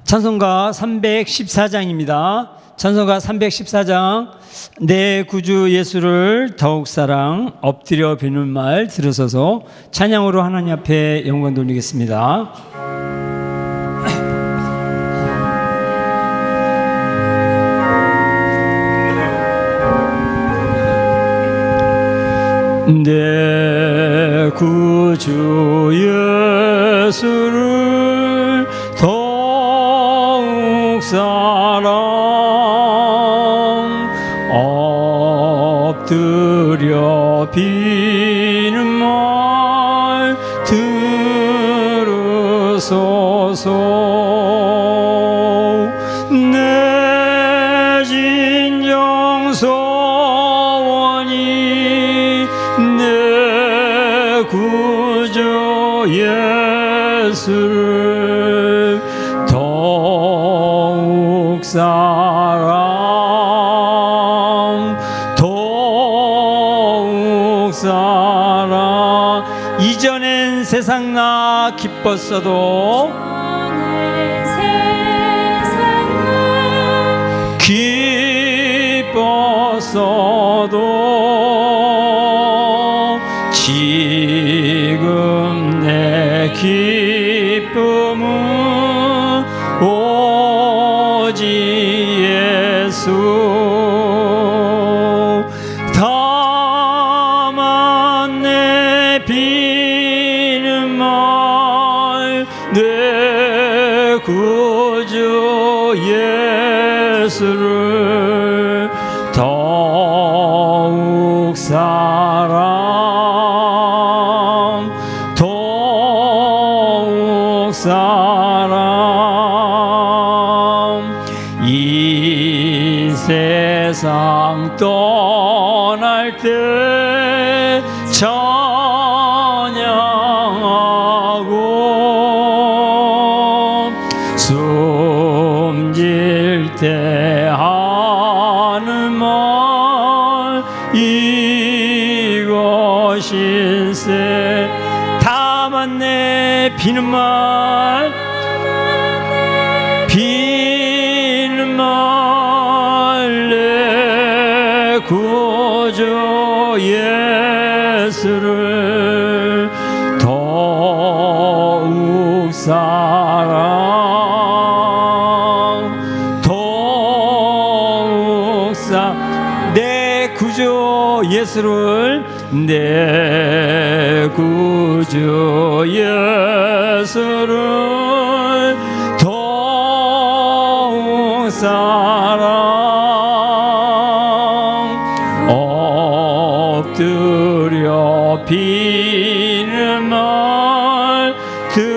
찬송가 314장입니다. 찬송가 314장. 내 구주 예수를 더욱 사랑, 엎드려 비는 말 들으소서. 찬양으로 하나님 앞에 영광 돌리겠습니다. 내 구주 예수를 더욱 사랑, 엎드려 비는 말 들으소서. 내 진정 소원이 내 구주 예수를 더욱 사랑, 더욱 사랑. 이전엔 세상 나 기뻤어도 지금 내 기쁨은 오직 예수. 다만 내 비는 말 내 구주 예수를 더욱 사랑, 더욱 사랑. 이 세상 떠날 때 찬양하고 숨질 때 하는 말 이것일세. 다만 내 비는 말, 비는 말 내 구주 예수를 더욱 사랑, 더욱 사랑. 내 구주 예수를, 내 구주 예수를 더욱 사랑, 엎드려 비는 말 들으소서.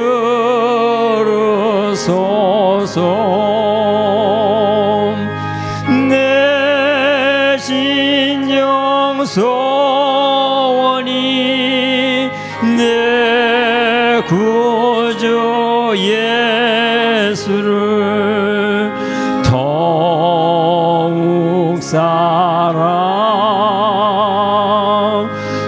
내 진정 소원이 내 구주 예수를 더욱 사랑,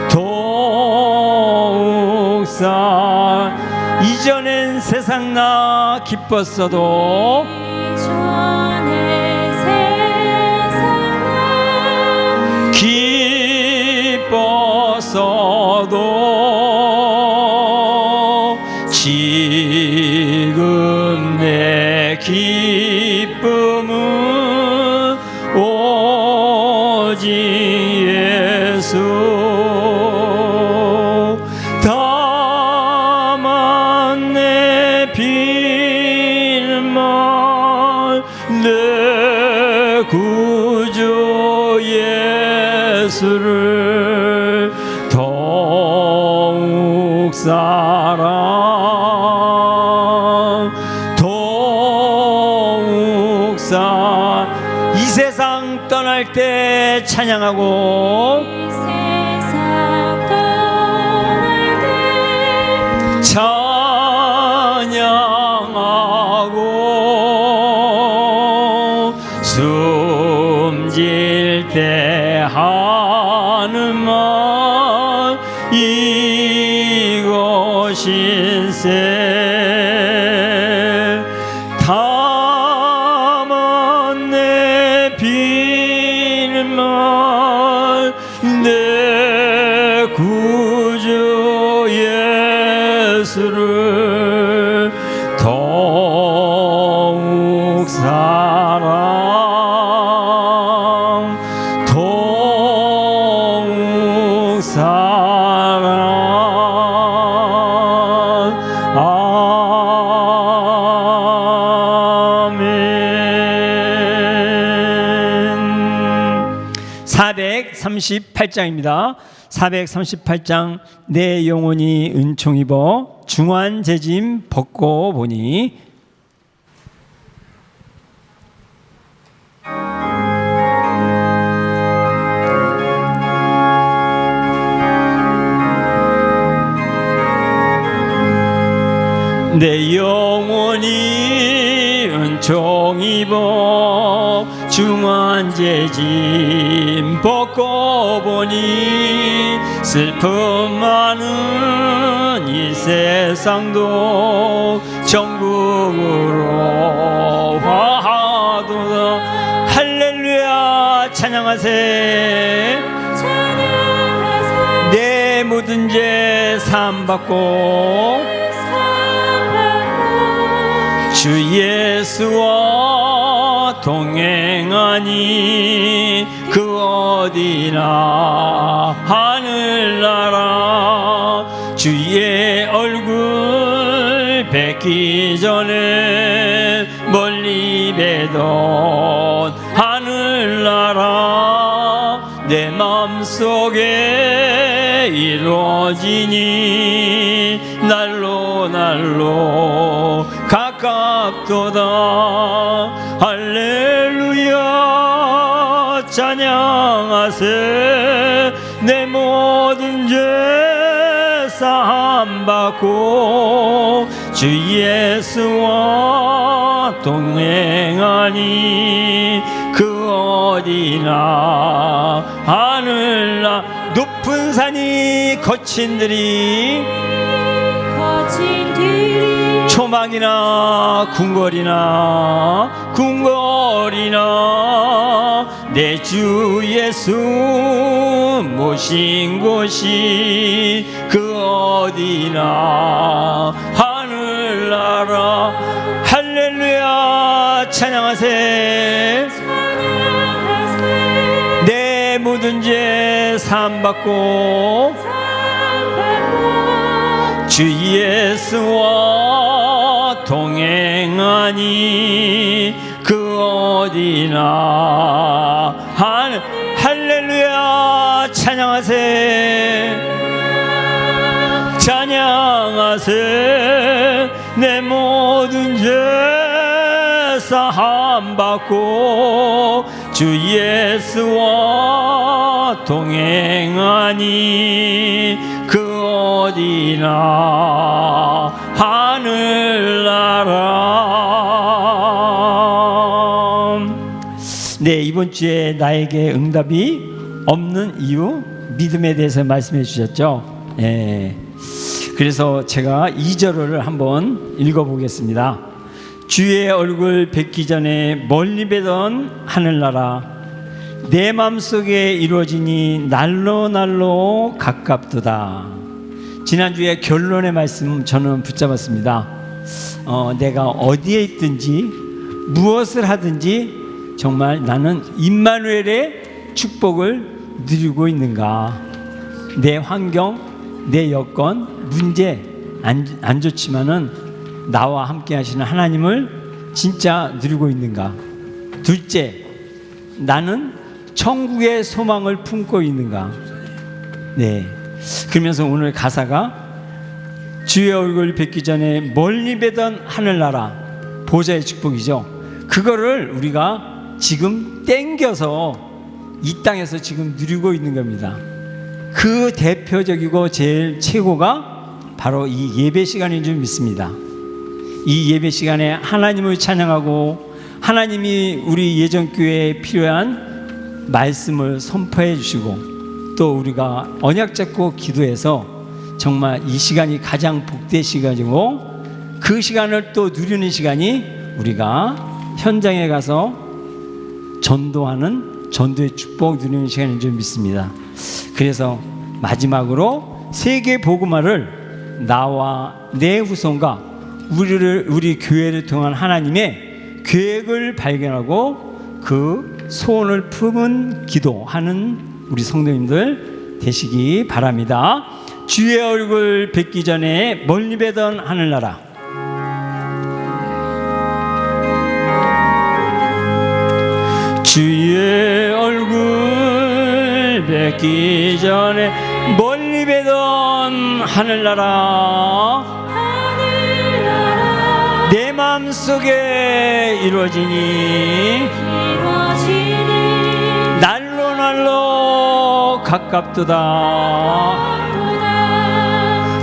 더욱 사랑. 이전엔 세상 나 기뻤어도 지금 내 기쁨은 오직 예수. 다만 내 비는 말 내 구주 예수를 더욱 사랑, 더욱 사랑. 이 세상 떠날 때 찬양하고 찬양하고 숨질 때 하는 말 이것일세. 438장입니다. 438장 내 영혼이 은총 입어 중한 재짐 벗고 보니 내 영혼이 은총 입어 중한 재짐 벗고 보니 슬픔 많은 이 세상도 천국으로 화하도다. 할렐루야 찬양하세. 내 모든 죄 사함받고 주 예수와 동행하니 그 어디나 하늘나라 주의 얼굴 뵙기 전에 멀리 뵈던 하늘나라 내 맘속에 이루어지니 날로 날로 가깝도다. 할렐루야 찬양하세. 내 모든 죄 사함받고 주 예수와 동행하니 그 어디나 하늘나 높은 산이 거친 들이 초막이나 궁궐이나 내 주 예수 모신 곳이 그 어디나 하늘나라. 할렐루야 찬양하세. 내 모든 죄 사함받고 주 예수와 동행하니 그 어디나 할렐루야 찬양하세. 찬양하세. 내 모든 죄 사함받고 주 예수와 동행하니 그 어디나 하늘나라. 네, 이번 주에 나에게 응답이 없는 이유 믿음에 대해서 말씀해 주셨죠. 그래서 제가 2절을 한번 읽어보겠습니다. 주의 얼굴 뵙기 전에 멀리 뵈던 하늘나라 내 맘속에 이루어지니 날로 날로 가깝도다. 지난주에 결론의 말씀 저는 붙잡았습니다. 내가 어디에 있든지 무엇을 하든지 정말 나는 임마누엘의 축복을 누리고 있는가. 내 환경, 내 여건, 문제 안 좋지만은 나와 함께 하시는 하나님을 진짜 누리고 있는가. 둘째, 나는 천국의 소망을 품고 있는가. 네. 그러면서 오늘 가사가 주의 얼굴 뵙기 전에 멀리 뵈던 하늘나라 보좌의 축복이죠. 그거를 우리가 지금 땡겨서 이 땅에서 지금 누리고 있는 겁니다. 그 대표적이고 제일 최고가 바로 이 예배 시간인 줄 믿습니다. 이 예배 시간에 하나님을 찬양하고 하나님이 우리 예전교회에 필요한 말씀을 선포해 주시고 또 우리가 언약 잡고 기도해서 정말 이 시간이 가장 복된 시간이고 그 시간을 또 누리는 시간이 우리가 현장에 가서 전도하는 전도의 축복 누리는 시간인 줄 믿습니다. 그래서 마지막으로 세계 복음화를 나와 내 후손과 우리 교회를 통한 하나님의 계획을 발견하고 그 소원을 품은 기도하는 우리 성도님들 되시기 바랍니다. 주의 얼굴 뵙기 전에 멀리 뵈던 하늘나라 주의 얼굴 뵙기 전에 멀리 뵈던 하늘나라 내 마음속에 이루어지니 날로 날로 가깝도다.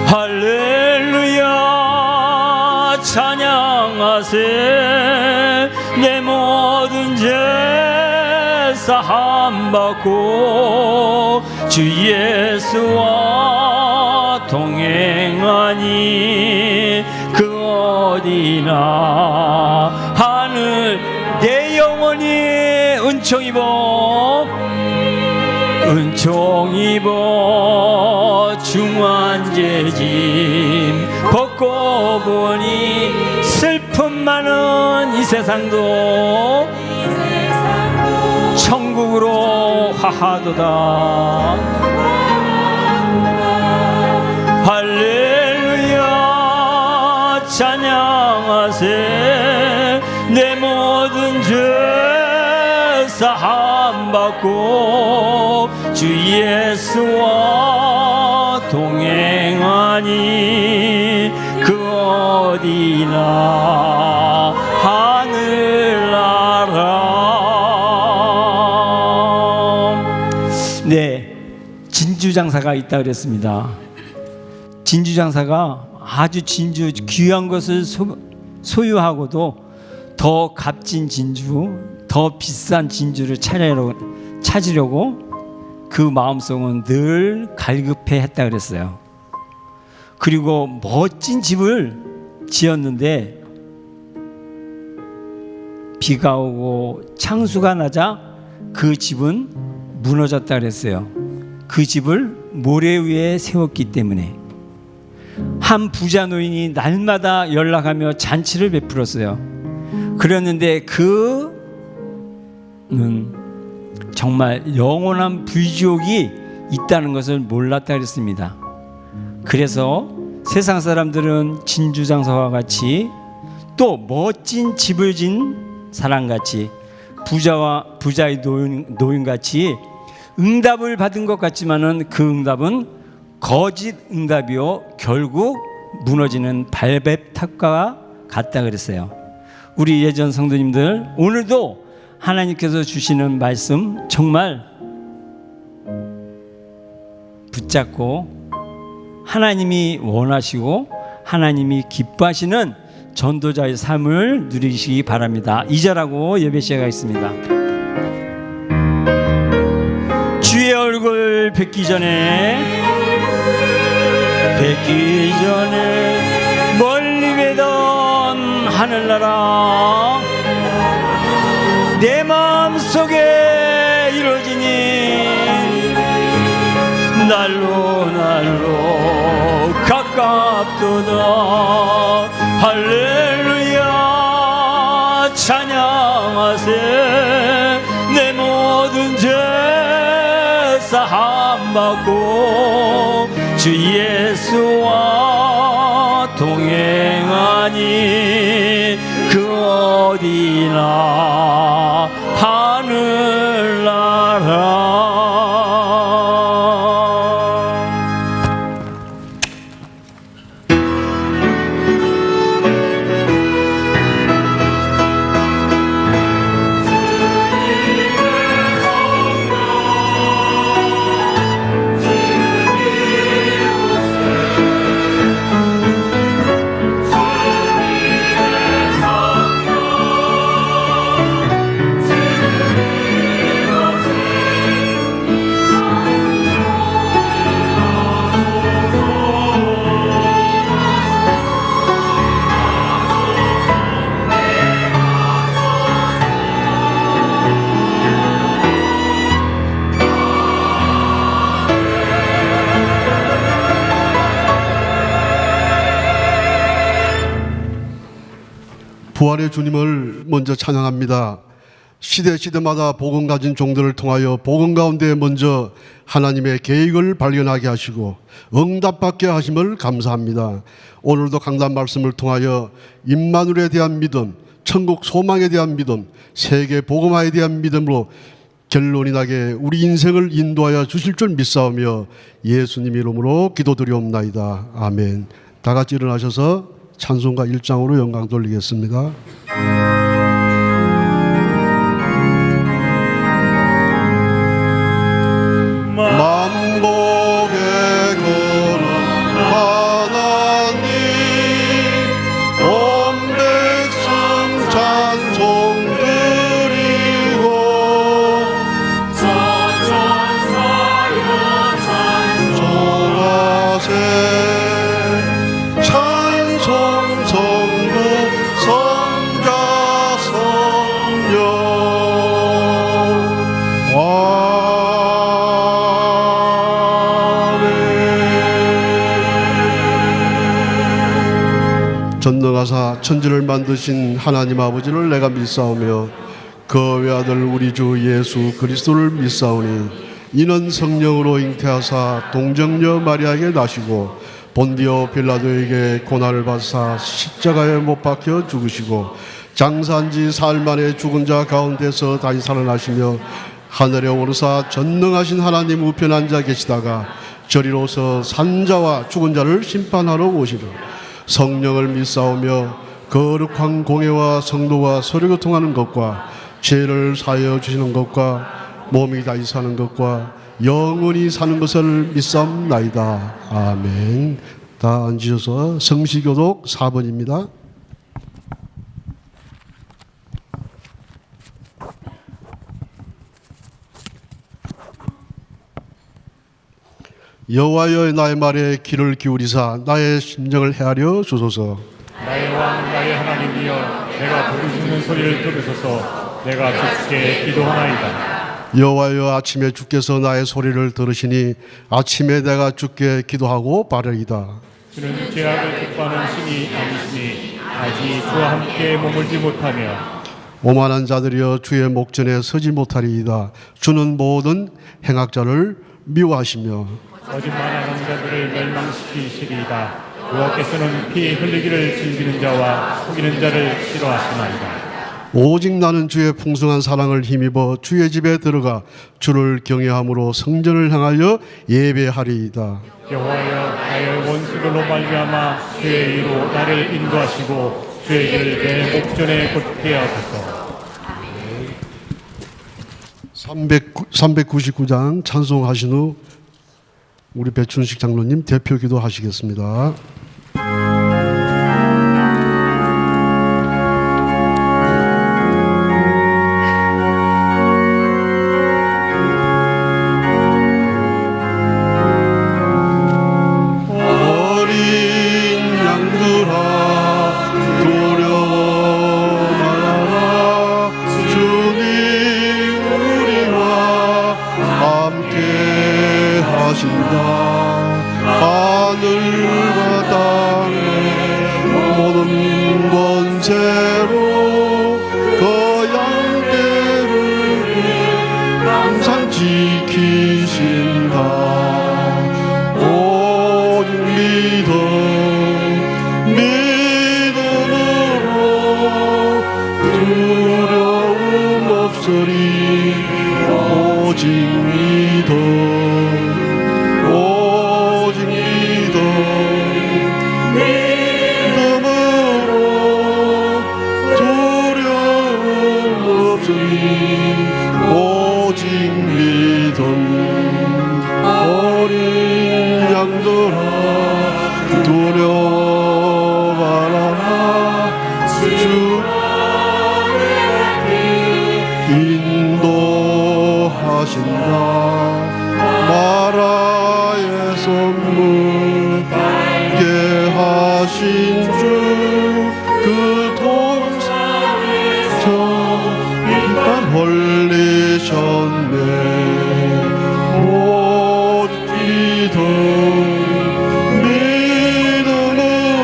할렐루야 찬양하세. 내 모든 죄 사함 받고 주 예수와 동행하니 그 어디나 하늘 내 영혼이 은총 입어 중환제짐 벗고 보니 슬픔 많은 이 세상도 천국으로 화하도다. 할렐루야 찬양하세. 내 모든 죄 사함 받고 주 예수와 동행하니 그 어디나 하늘나라. 네, 진주장사가 있다 그랬습니다. 진주장사가 아주 진주 귀한 것을 소유하고도 더 값진 진주, 더 비싼 진주를 찾으려고 그 마음속은 늘 갈급해 했다 그랬어요. 그리고 멋진 집을 지었는데 비가 오고 창수가 나자 그 집은 무너졌다 그랬어요. 그 집을 모래 위에 세웠기 때문에. 한 부자 노인이 날마다 연락하며 잔치를 베풀었어요. 그랬는데 그는 정말 영원한 불지옥이 있다는 것을 몰랐다 그랬습니다. 그래서 세상 사람들은 진주장사와 같이 또 멋진 집을 진 사람같이 부자의 노인같이 응답을 받은 것 같지만은 그 응답은 거짓 응답이요 결국 무너지는 발베탑과 같다 그랬어요. 우리 예전 성도님들, 오늘도 하나님께서 주시는 말씀 정말 붙잡고 하나님이 원하시고 하나님이 기뻐하시는 전도자의 삶을 누리시기 바랍니다. 2절하고 예배 시작하겠습니다. 주의 얼굴 뵙기 전에 멀리 뵈던 하늘나라 내 마음속에 이루어지니 날로 날로 가깝도다. 할렐루야 찬양하세. 내 모든 죄 사함 받고 주 예수와 동행하니 그 어디나 하늘나라. 부활의 주님을 먼저 찬양합니다. 시대마다 복음 가진 종들을 통하여 복음 가운데 먼저 하나님의 계획을 발견하게 하시고 응답받게 하심을 감사합니다. 오늘도 강단 말씀을 통하여 임마누엘에 대한 믿음, 천국 소망에 대한 믿음, 세계 복음화에 대한 믿음으로 결론이 나게 우리 인생을 인도하여 주실 줄 믿사오며 예수님 이름으로 기도드리옵나이다. 아멘. 다 같이 일어나셔서 찬송가 1장으로 영광 돌리겠습니다. 만복의 거룩 하나님 온 백성 찬송 드리고 천천사여 찬송하세 찬송 성부 성자 성령 전능하사 천지를 만드신 하나님 아버지를 내가 믿사오며 그 외아들 우리 주 예수 그리스도를 믿사오니 이는 성령으로 잉태하사 동정녀 마리아에게 나시고 본디오 빌라도에게 고난을 받사 십자가에 못 박혀 죽으시고 장사한 지 사흘 만에 죽은 자 가운데서 다시 살아나시며 하늘에 오르사 전능하신 하나님 우편에 앉아 계시다가 저리로서 산자와 죽은 자를 심판하러 오시리라. 성령을 믿사오며 거룩한 공예와 성도와 서로 교통하는 것과 죄를 사하여 주시는 것과 몸이 다시 사는 것과 영원히 사는 것을 믿사옵나이다. 아멘. 다 앉으셔서 성시교독 4번입니다. 여호와여 나의 말에 귀를 기울이사 나의 심정을 헤아려 주소서. 나의 왕 나의 하나님이여 내가 부르짖는 소리를 들으소서. 내가 주께 기도하나이다. 여호와여 아침에 주께서 나의 소리를 들으시니 아침에 내가 주께 기도하고 바르이다. 주는 죄악을 기뻐하는 신이 아니시니 아직 주와 함께 머물지 못하며 오만한 자들이여 주의 목전에 서지 못하리이다. 주는 모든 행악자를 미워하시며 거짓말하는 자들을 멸망시키시리이다. 여호와께서는 피 흘리기를 즐기는 자와 속이는 자를 싫어하시나이다. 오직 나는 주의 풍성한 사랑을 힘입어 주의 집에 들어가 주를 경외함으로 성전을 향하여 예배하리이다. 여호와여 나의 원수들로 말미암아 주의 의로 나를 인도하시고 주의 길을 내 목전에 곧게 하소서. 399장 찬송하신 후 우리 배춘식 장로님 대표 기도하시겠습니다. 하늘과 땅의 모든 권세로 그 양떼를 항상 지키신다. 오직 믿음으로 두려움 없으리. 오직 믿음 오직 믿음 어린 양들아 두려워 말아라. 주 인도하신다. 마라의 선물 게 하신 주 그 동산에서 벌리셨네. 오직 믿음으로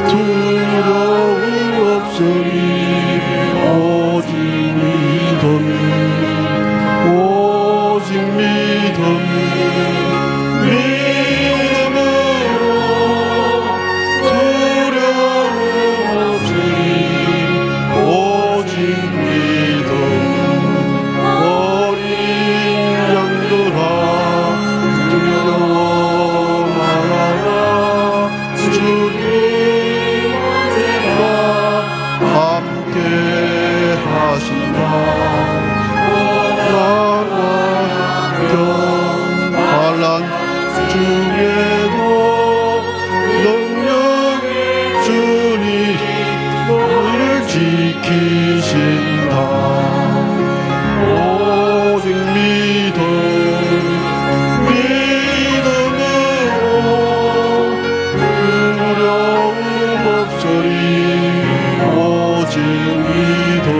두려움 없으니. 오직 믿음 믿음으로 두려움 없으니. 오직 믿음 중에도 능력의 주님 너를 지키신다. 오직 믿음으로 두려움 없으리. 오직 믿음으로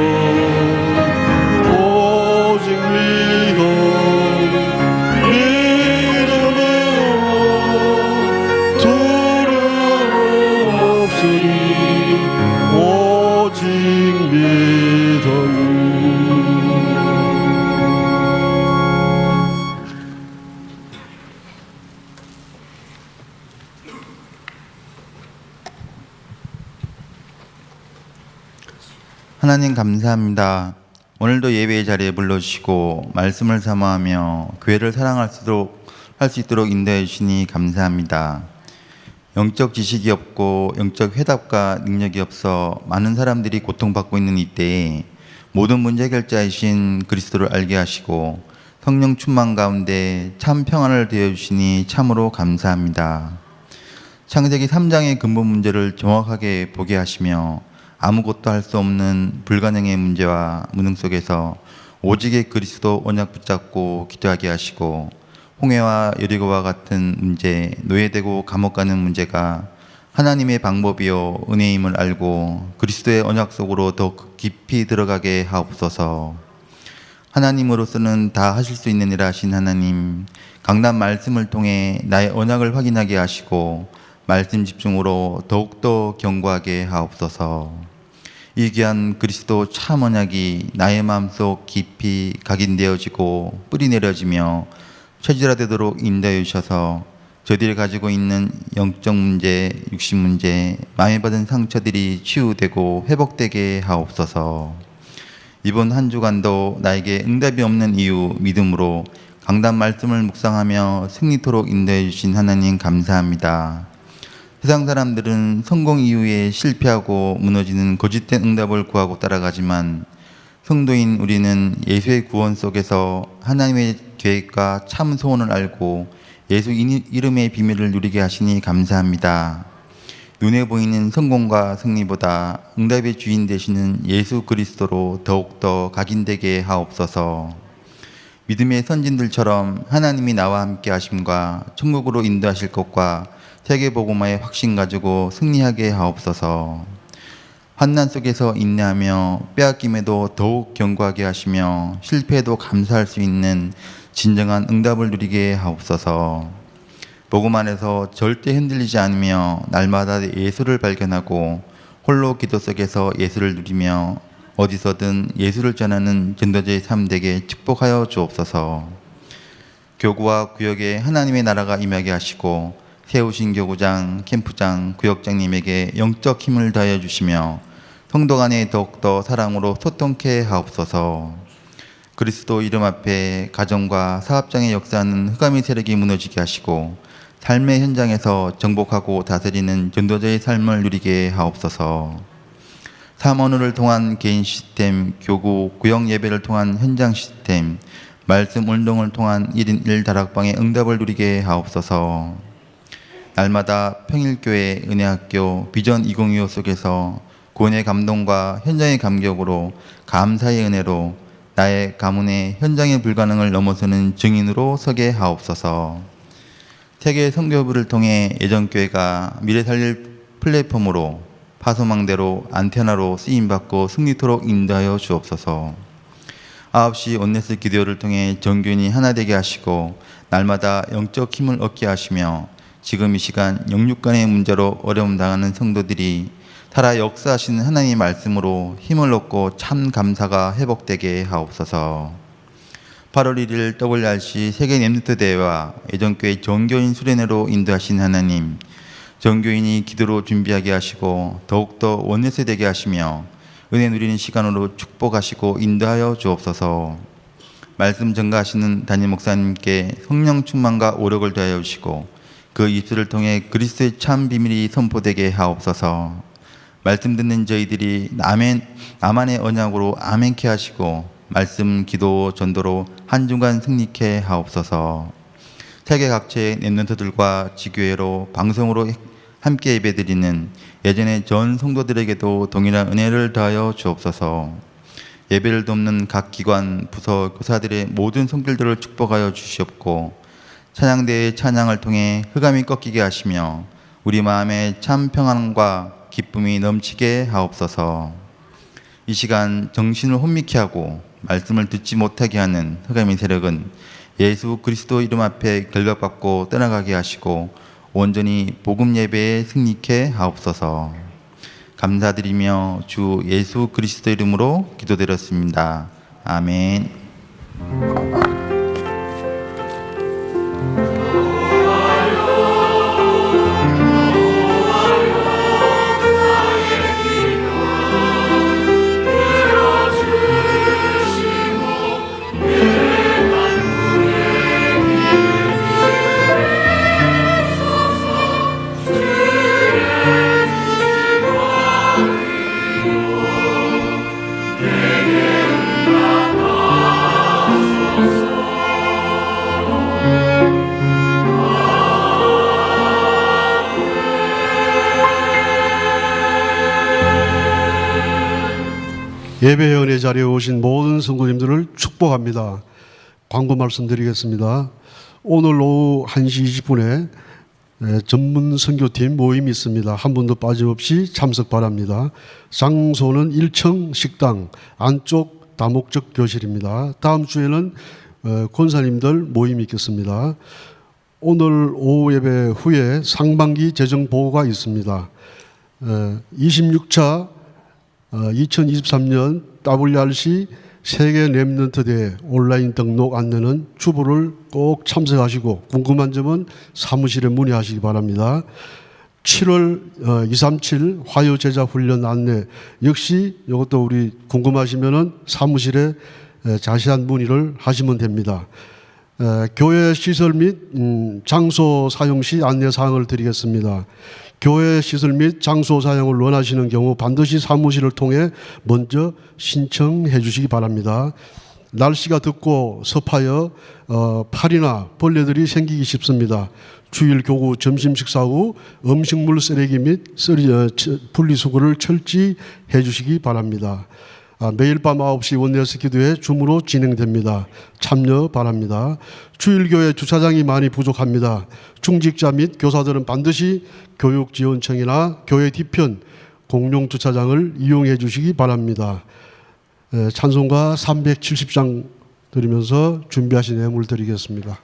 두려움 없으리. 오직 믿음. 하나님 감사합니다. 오늘도 예배의 자리에 불러주시고 말씀을 사모하며 교회를 사랑할 수 있도록 인도해 주시니 감사합니다. 영적 지식이 없고 영적 회답과 능력이 없어 많은 사람들이 고통받고 있는 이때에 모든 문제 해결자이신 그리스도를 알게 하시고 성령 충만 가운데 참 평안을 되어주시니 참으로 감사합니다. 창세기 3장의 근본 문제를 정확하게 보게 하시며 아무것도 할 수 없는 불가능의 문제와 무능 속에서 오직의 그리스도 언약 붙잡고 기도하게 하시고 홍해와 여리고와 같은 문제, 노예되고 감옥 가는 문제가 하나님의 방법이요 은혜임을 알고 그리스도의 언약 속으로 더 깊이 들어가게 하옵소서. 하나님으로서는 다 하실 수 있는 일 하신 하나님, 강단 말씀을 통해 나의 언약을 확인하게 하시고 말씀 집중으로 더욱더 견고하게 하옵소서. 이 귀한 그리스도 참 언약이 나의 마음속 깊이 각인되어지고 뿌리 내려지며 체질화되도록 인도해 주셔서 저들이 가지고 있는 영적 문제, 육신 문제, 마음에 받은 상처들이 치유되고 회복되게 하옵소서. 이번 한 주간도 나에게 응답이 없는 이유 믿음으로 강단 말씀을 묵상하며 승리토록 인도해 주신 하나님 감사합니다. 세상 사람들은 성공 이후에 실패하고 무너지는 거짓된 응답을 구하고 따라가지만 성도인 우리는 예수의 구원 속에서 하나님의 계획과 참 소원을 알고 예수 이름의 비밀을 누리게 하시니 감사합니다. 눈에 보이는 성공과 승리보다 응답의 주인 되시는 예수 그리스도로 더욱더 각인되게 하옵소서. 믿음의 선진들처럼 하나님이 나와 함께 하심과 천국으로 인도하실 것과 세계복음화의 확신 가지고 승리하게 하옵소서. 환난 속에서 인내하며 빼앗김에도 더욱 견고하게 하시며 실패에도 감사할 수 있는 진정한 응답을 누리게 하옵소서. 복음 안에서 절대 흔들리지 않으며 날마다 예수를 발견하고 홀로 기도 속에서 예수를 누리며 어디서든 예수를 전하는 전도자의 삶 되게 축복하여 주옵소서. 교구와 구역에 하나님의 나라가 임하게 하시고 세우신 교구장, 캠프장, 구역장님에게 영적 힘을 더하여 주시며 성도 간에 더욱더 사랑으로 소통케 하옵소서. 그리스도 이름 앞에 가정과 사업장에 역사하는 흑암의 세력이 무너지게 하시고 삶의 현장에서 정복하고 다스리는 전도자의 삶을 누리게 하옵소서. 사모를 통한 개인 시스템, 교구, 구역 예배를 통한 현장 시스템, 말씀 운동을 통한 1인 1다락방의 응답을 누리게 하옵소서. 날마다 평일교회 은혜학교 비전 2025 속에서 구원의 감동과 현장의 감격으로 감사의 은혜로 나의 가문의 현장의 불가능을 넘어서는 증인으로 서게 하옵소서. 세계 선교부를 통해 예전교회가 미래 살릴 플랫폼으로 파소망대로 안테나로 쓰임받고 승리토록 인도하여 주옵소서. 9시 온네스 기도를 통해 전교인이 하나 되게 하시고 날마다 영적 힘을 얻게 하시며 지금 이 시간 영육간의 문제로 어려움 당하는 성도들이 살아 역사하시는 하나님의 말씀으로 힘을 얻고 참 감사가 회복되게 하옵소서. 8월 1일 WRC 세계 렘넌트 대회와 예전교회 전교인 수련회로 인도하신 하나님, 전교인이 기도로 준비하게 하시고 더욱더 원내세 되게 하시며 은혜 누리는 시간으로 축복하시고 인도하여 주옵소서. 말씀 전가하시는 담임 목사님께 성령 충만과 오력을 더하여 주시고 그 입술을 통해 그리스도의 참 비밀이 선포되게 하옵소서. 말씀 듣는 저희들이 나만의 언약으로 아멘케 하시고 말씀, 기도, 전도로 한 주간 승리케 하옵소서. 세계 각지의 랩런트들과 지교회로 방송으로 함께 예배드리는 예전의 전 성도들에게도 동일한 은혜를 더하여 주옵소서. 예배를 돕는 각 기관, 부서, 교사들의 모든 손길들을 축복하여 주시옵고 찬양대의 찬양을 통해 흑암이 꺾이게 하시며 우리 마음에 참 평안과 기쁨이 넘치게 하옵소서. 이 시간 정신을 혼미케 하고 말씀을 듣지 못하게 하는 흑암의 세력은 예수 그리스도 이름 앞에 결박받고 떠나가게 하시고 온전히 복음 예배에 승리케 하옵소서. 감사드리며 주 예수 그리스도 이름으로 기도드렸습니다. 아멘. 예배 은혜 자리에 오신 모든 성도님들을 축복합니다. 광고 말씀드리겠습니다. 오늘 오후 1시 20분에 전문 선교팀 모임이 있습니다. 한 분도 빠짐없이 참석 바랍니다. 장소는 1층 식당 안쪽 다목적 교실입니다. 다음 주에는 권사님들 모임이 있겠습니다. 오늘 오후 예배 후에 상반기 재정 보고가 있습니다. 26차 2023년 WRC 세계 랩런트 대회 온라인 등록 안내는 주부를 꼭 참석하시고 궁금한 점은 사무실에 문의하시기 바랍니다. 7월 237 화요제자 훈련 안내 역시 이것도 우리 궁금하시면은 사무실에 자세한 문의를 하시면 됩니다. 교회 시설 및 장소 사용 시 안내 사항을 드리겠습니다. 교회 시설 및 장소 사용을 원하시는 경우 반드시 사무실을 통해 먼저 신청해 주시기 바랍니다. 날씨가 덥고 습하여 파리나 벌레들이 생기기 쉽습니다. 주일 교구 점심 식사 후 음식물 쓰레기 및 분리수거를 철저히 해 주시기 바랍니다. 매일 밤 9시 원내스 기도회 줌으로 진행됩니다. 참여 바랍니다. 주일교회 주차장이 많이 부족합니다. 중직자 및 교사들은 반드시 교육지원청이나 교회 뒤편 공용 주차장을 이용해 주시기 바랍니다. 찬송가 370장 드리면서 준비하신 예물 드리겠습니다.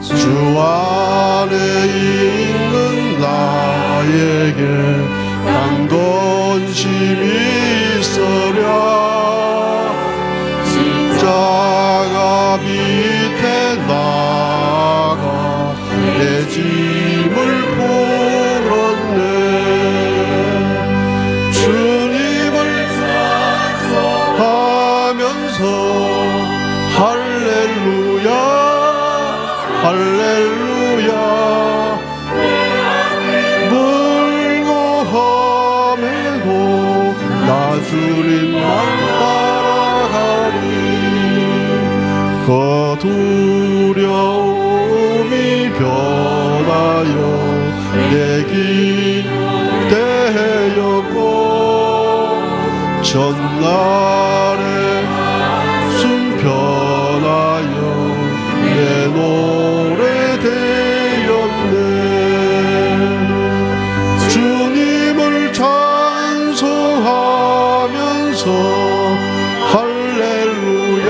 주 안에 있는 나에게 강건심이 있으랴 십자가 밑에 나가 내 짐을 풀었네 주님을 찬송하면서 할렐루야 할렐루야 물고 험해도 나 주님만 따라가리 그 두려움이 변하여 내기 되었고 전날에 숨 변하여 내 노래 되었네 주님을 찬송하면서 할렐루야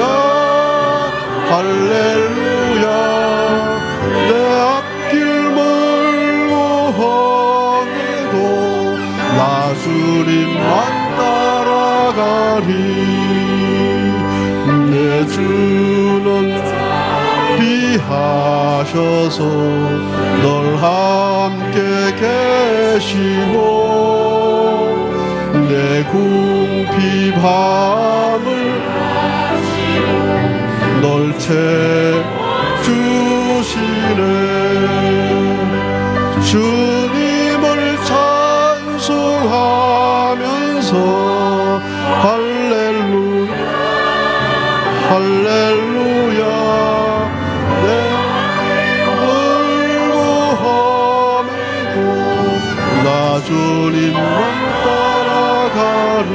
할렐루야 내 앞길 멀고 험해도 나 주님만 따라가리 내 주는 하셔서 널 함께 계시고 내 궁핍 밤을 널 채주시네 주님을 찬송하 할렐루야 할렐루야 내 울고함에도 나 주님만 따라가리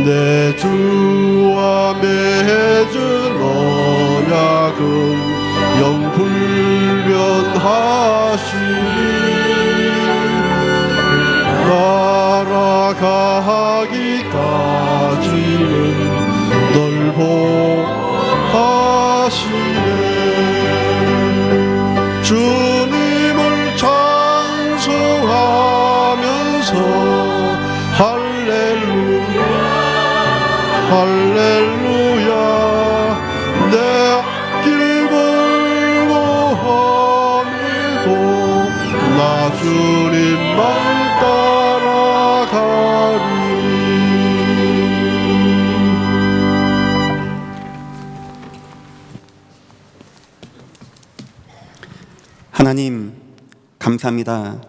내 주와 맺은 언약은 영불변하시니 날아가기까지는 널 보하시네 주님을 찬송하면서 할렐루야 할렐루야 내 길 걸고 함에도 나 주님만 따라가리 하나님 감사합니다.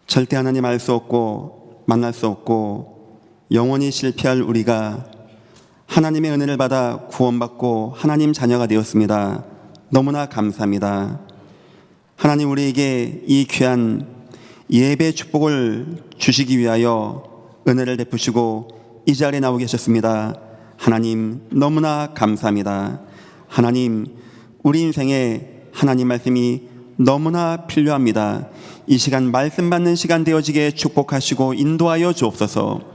절대 하나님 알 수 없고 만날 수 없고 영원히 실패할 우리가 하나님의 은혜를 받아 구원받고 하나님 자녀가 되었습니다. 너무나 감사합니다. 하나님 우리에게 이 귀한 예배 축복을 주시기 위하여 은혜를 베푸시고 이 자리에 나오게 하셨습니다. 하나님 너무나 감사합니다. 하나님 우리 인생에 하나님 말씀이 너무나 필요합니다. 이 시간 말씀 받는 시간 되어지게 축복하시고 인도하여 주옵소서.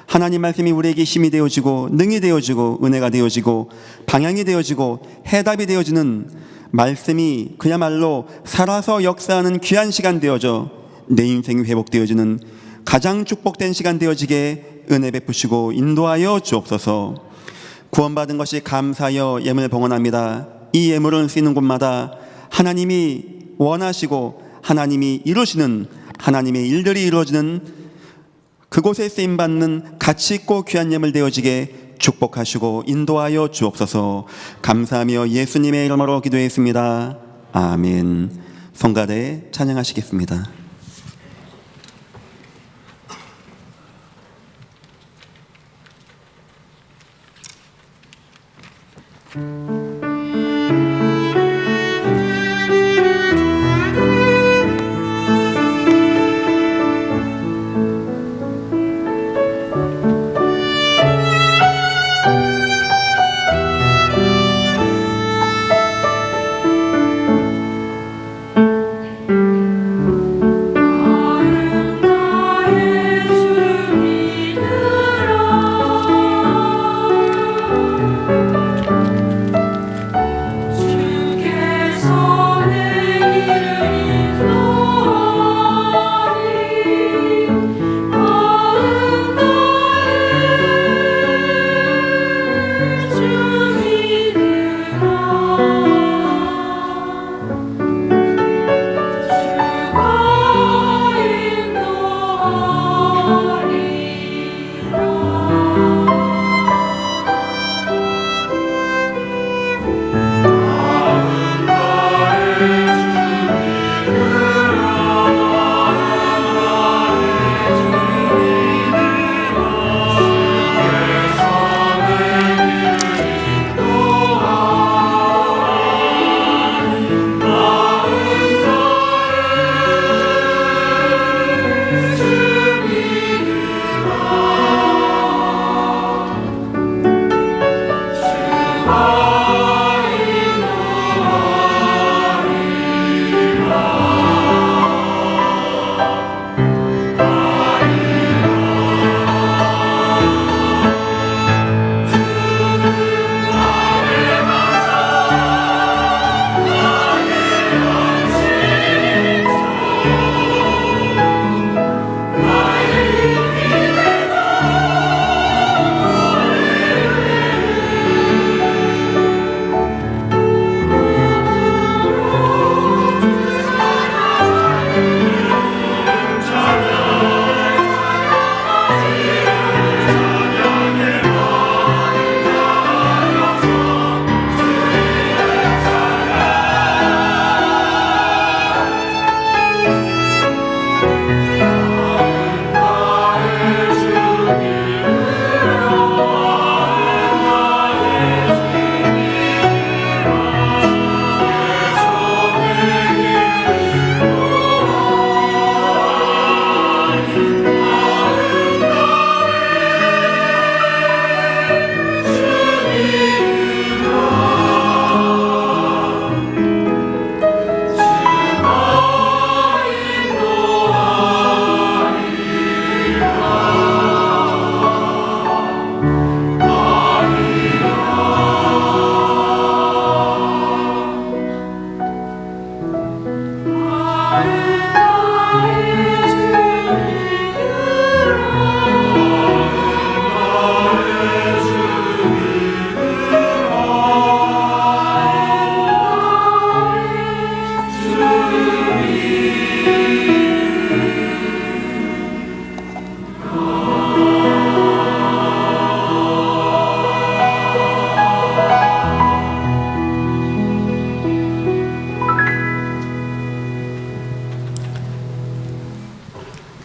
하나님 말씀이 우리에게 힘이 되어지고 능이 되어지고 은혜가 되어지고 방향이 되어지고 해답이 되어지는 말씀이 그야말로 살아서 역사하는 귀한 시간 되어져 내 인생이 회복되어지는 가장 축복된 시간 되어지게 은혜 베푸시고 인도하여 주옵소서. 구원받은 것이 감사하여 예물 봉헌합니다. 이 예물은 쓰이는 곳마다 하나님이 원하시고 하나님이 이루시는 하나님의 일들이 이루어지는 그곳에 쓰임받는 가치있고 귀한 예물 되어지게 축복하시고 인도하여 주옵소서. 감사하며 예수님의 이름으로 기도했습니다. 아멘. 성가대 찬양하시겠습니다.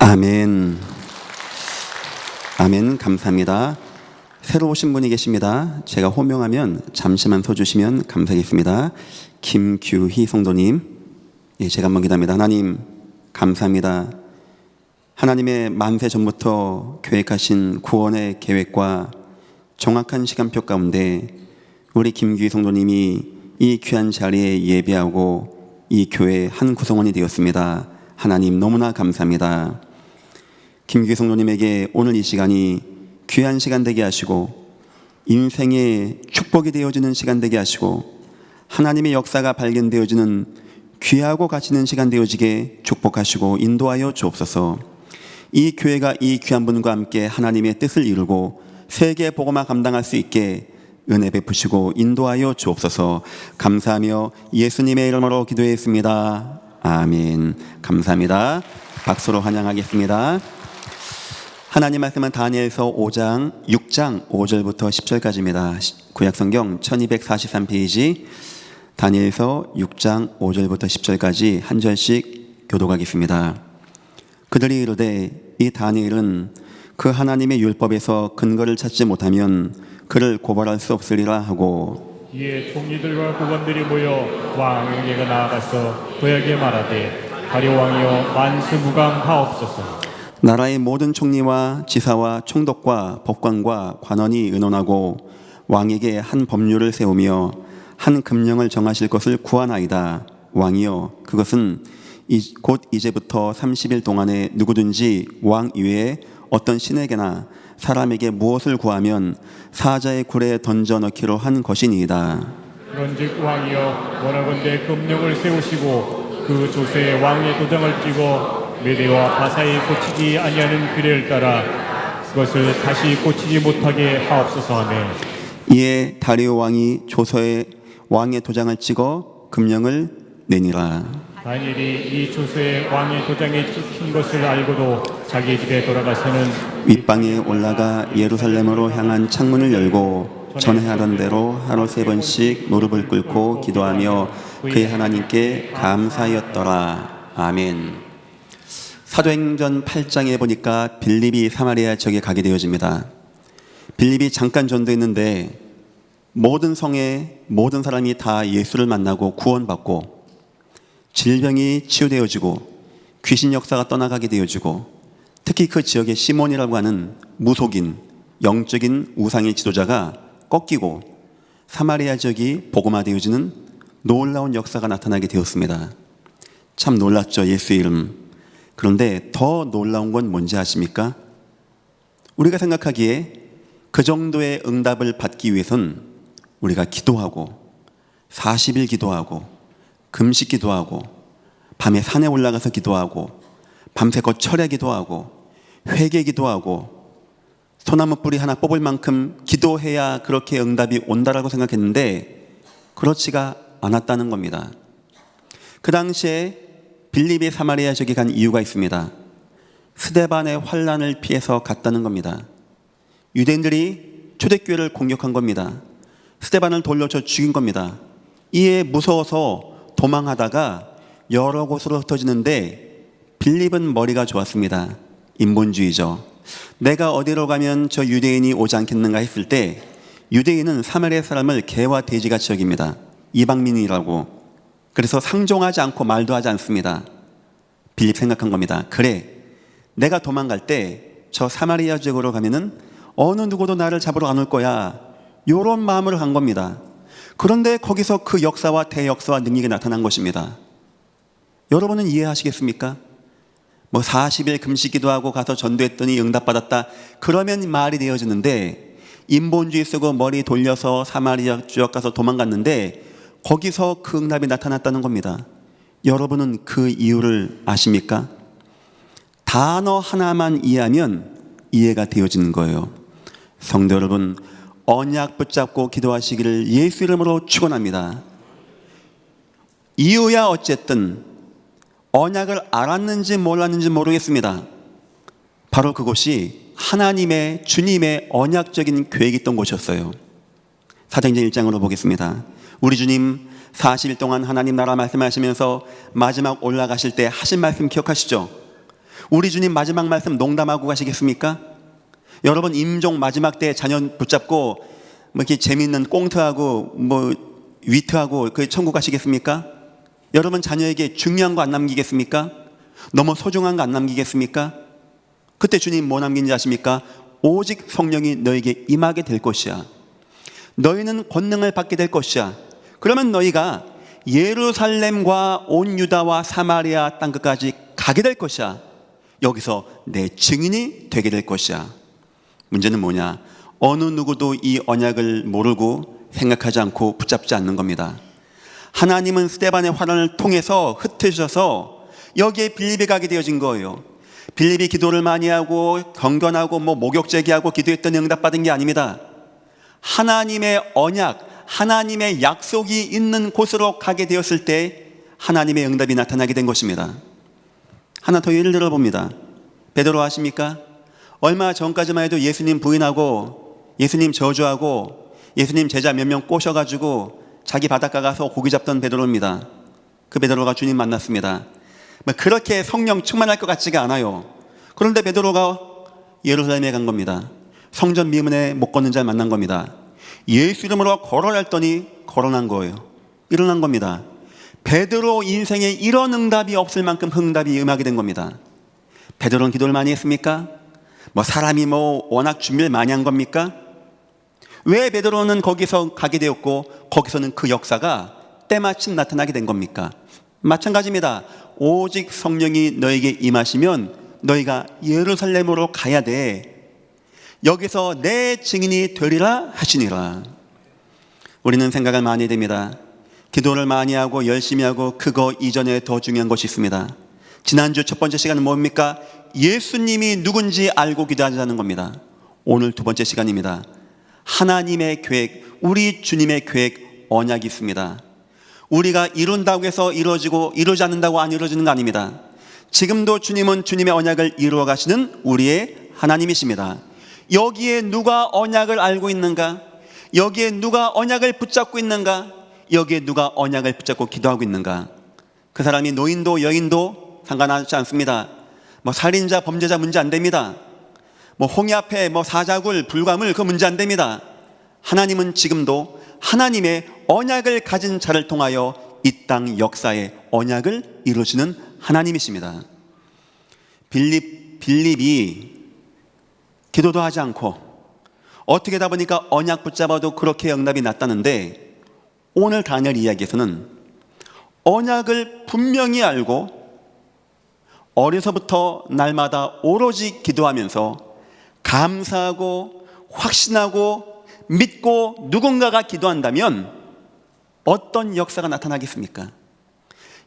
아멘. 아멘. 감사합니다. 새로 오신 분이 계십니다. 제가 호명하면 잠시만 서주시면 감사하겠습니다. 김규희 성도님, 예, 제가 한번 기도합니다. 하나님 감사합니다. 하나님의 만세 전부터 계획하신 구원의 계획과 정확한 시간표 가운데 우리 김규희 성도님이 이 귀한 자리에 예배하고 이 교회의 한 구성원이 되었습니다. 하나님 너무나 감사합니다. 김규희 성도님에게 오늘 이 시간이 귀한 시간 되게 하시고 인생의 축복이 되어지는 시간 되게 하시고 하나님의 역사가 발견되어지는 귀하고 가치 있는 시간 되어지게 축복하시고 인도하여 주옵소서. 이 교회가 이 귀한 분과 함께 하나님의 뜻을 이루고 세계 복음화 감당할 수 있게 은혜 베푸시고 인도하여 주옵소서. 감사하며 예수님의 이름으로 기도했습니다. 아멘. 감사합니다. 박수로 환영하겠습니다. 하나님 말씀은 다니엘서 5장 6장 5절부터 10절까지입니다. 구약성경 1243페이지 다니엘서 6장 5절부터 10절까지 한 절씩 교독하겠습니다. 그들이 이르되 이 다니엘은 그 하나님의 율법에서 근거를 찾지 못하면 그를 고발할 수 없으리라 하고 이에 총리들과 국원들이 모여 왕에게 나아가서 그에게 말하되 다리오 왕이여 만수무강하옵소서. 나라의 모든 총리와 지사와 총독과 법관과 관원이 의논하고 왕에게 한 법률을 세우며 한 금령을 정하실 것을 구하나이다. 왕이여 그것은 곧 이제부터 30일 동안에 누구든지 왕 이외에 어떤 신에게나 사람에게 무엇을 구하면 사자의 굴에 던져 넣기로 한 것이니이다. 그런즉 왕이여 원하건대 금령을 세우시고 그 조세에 왕의 도장을 찍어 메대와 바사에 고치지 아니하는 규례를 따라 그것을 다시 고치지 못하게 하옵소서 하매 이에 다리오 왕이 조서에 왕의 도장을 찍어 금령을 내니라. 다니엘이 이 조서에 왕의 도장에 찍힌 것을 알고도 자기 집에 돌아가서는 윗방에 올라가 예루살렘으로 향한 창문을 열고 전에 하던 대로 하루 3번씩 무릎을 꿇고 기도하며 그의 하나님께 감사하였더라. 아멘. 사도행전 8장에 보니까 빌립이 사마리아 지역에 가게 되어집니다. 빌립이 잠깐 전도했는데 모든 성에 모든 사람이 다 예수를 만나고 구원받고 질병이 치유되어지고 귀신 역사가 떠나가게 되어지고 특히 그 지역에 시몬이라고 하는 무속인 영적인 우상의 지도자가 꺾이고 사마리아 지역이 복음화되어지는 놀라운 역사가 나타나게 되었습니다. 참 놀랐죠, 예수의 이름. 그런데 더 놀라운 건 뭔지 아십니까? 우리가 생각하기에 그 정도의 응답을 받기 위해선 우리가 기도하고 40일 기도하고 금식 기도하고 밤에 산에 올라가서 기도하고 밤새껏 철야 기도하고 회개 기도하고 소나무 뿌리 하나 뽑을 만큼 기도해야 그렇게 응답이 온다라고 생각했는데 그렇지가 않았다는 겁니다. 그 당시에 빌립이 사마리아 지역에 간 이유가 있습니다. 스데반의 환난을 피해서 갔다는 겁니다. 유대인들이 초대교회를 공격한 겁니다. 스데반을 돌려쳐 죽인 겁니다. 이에 무서워서 도망하다가 여러 곳으로 흩어지는데 빌립은 머리가 좋았습니다. 인본주의죠. 내가 어디로 가면 저 유대인이 오지 않겠는가 했을 때 유대인은 사마리아 사람을 개와 돼지같이 여깁니다. 이방민이라고. 그래서 상종하지 않고 말도 하지 않습니다. 빌립 생각한 겁니다. 그래, 내가 도망갈 때 저 사마리아 지역으로 가면은 어느 누구도 나를 잡으러 안 올 거야. 이런 마음으로 간 겁니다. 그런데 거기서 그 역사와 대역사와 능력이 나타난 것입니다. 여러분은 이해하시겠습니까? 뭐 40일 금식기도 하고 가서 전도했더니 응답받았다. 그러면 말이 되어지는데 인본주의 쓰고 머리 돌려서 사마리아 지역 가서 도망갔는데 거기서 그 응답이 나타났다는 겁니다. 여러분은 그 이유를 아십니까? 단어 하나만 이해하면 이해가 되어지는 거예요. 성도 여러분, 언약 붙잡고 기도하시기를 예수 이름으로 축원합니다. 이유야 어쨌든 언약을 알았는지 몰랐는지 모르겠습니다. 바로 그곳이 하나님의 주님의 언약적인 계획이 있던 곳이었어요. 사도행전 1장으로 보겠습니다. 우리 주님 40일 동안 하나님 나라 말씀하시면서 마지막 올라가실 때 하신 말씀 기억하시죠? 우리 주님 마지막 말씀 농담하고 가시겠습니까? 여러분 임종 마지막 때 자녀 붙잡고 뭐 이렇게 재밌는 꽁트하고 뭐 위트하고 그 천국 가시겠습니까? 여러분 자녀에게 중요한 거 안 남기겠습니까? 너무 소중한 거 안 남기겠습니까? 그때 주님 뭐 남긴지 아십니까? 오직 성령이 너에게 임하게 될 것이야. 너희는 권능을 받게 될 것이야. 그러면 너희가 예루살렘과 온 유다와 사마리아 땅끝까지 가게 될 것이야. 여기서 내 증인이 되게 될 것이야. 문제는 뭐냐? 어느 누구도 이 언약을 모르고 생각하지 않고 붙잡지 않는 겁니다. 하나님은 스데반의 환난을 통해서 흩으셔서 여기에 빌립이 가게 되어진 거예요. 빌립이 기도를 많이 하고 경건하고 목욕 제기하고 기도했더니 응답받은 게 아닙니다. 하나님의 언약, 하나님의 약속이 있는 곳으로 가게 되었을 때 하나님의 응답이 나타나게 된 것입니다. 하나 더 예를 들어봅니다. 베드로 아십니까? 얼마 전까지만 해도 예수님 부인하고 예수님 저주하고 예수님 제자 몇 명 꼬셔가지고 자기 바닷가 가서 고기 잡던 베드로입니다. 그 베드로가 주님 만났습니다. 그렇게 성령 충만할 것 같지가 않아요. 그런데 베드로가 예루살렘에 간 겁니다. 성전 미문에 못 걷는 자를 만난 겁니다. 예수 이름으로 걸어라 했더니 걸어난 거예요. 일어난 겁니다. 베드로 인생에 이런 응답이 없을 만큼 응답이 임하게 된 겁니다. 베드로는 기도를 많이 했습니까? 사람이 워낙 준비를 많이 한 겁니까? 왜 베드로는 거기서 가게 되었고 거기서는 그 역사가 때마침 나타나게 된 겁니까? 마찬가지입니다. 오직 성령이 너에게 임하시면 너희가 예루살렘으로 가야 돼. 여기서 내 증인이 되리라 하시니라. 우리는 생각을 많이 됩니다. 기도를 많이 하고 열심히 하고 그거 이전에 더 중요한 것이 있습니다. 지난주 첫 번째 시간은 뭡니까? 예수님이 누군지 알고 기도하자는 겁니다. 오늘 두 번째 시간입니다. 하나님의 계획, 우리 주님의 계획, 언약이 있습니다. 우리가 이룬다고 해서 이루어지고 이루지 않는다고 안 이루어지는 거 아닙니다. 지금도 주님은 주님의 언약을 이루어 가시는 우리의 하나님이십니다. 여기에 누가 언약을 알고 있는가? 여기에 누가 언약을 붙잡고 있는가? 여기에 누가 언약을 붙잡고 기도하고 있는가? 그 사람이 노인도 여인도 상관하지 않습니다. 살인자 범죄자 문제 안 됩니다. 홍야패 사자굴 불가물 그 문제 안 됩니다. 하나님은 지금도 하나님의 언약을 가진 자를 통하여 이 땅 역사의 언약을 이루시는 하나님이십니다. 빌립이 기도도 하지 않고 어떻게 다 보니까 언약 붙잡아도 그렇게 응답이 났다는데, 오늘 다니엘 이야기에서는 언약을 분명히 알고 어려서부터 날마다 오로지 기도하면서 감사하고 확신하고 믿고 누군가가 기도한다면 어떤 역사가 나타나겠습니까?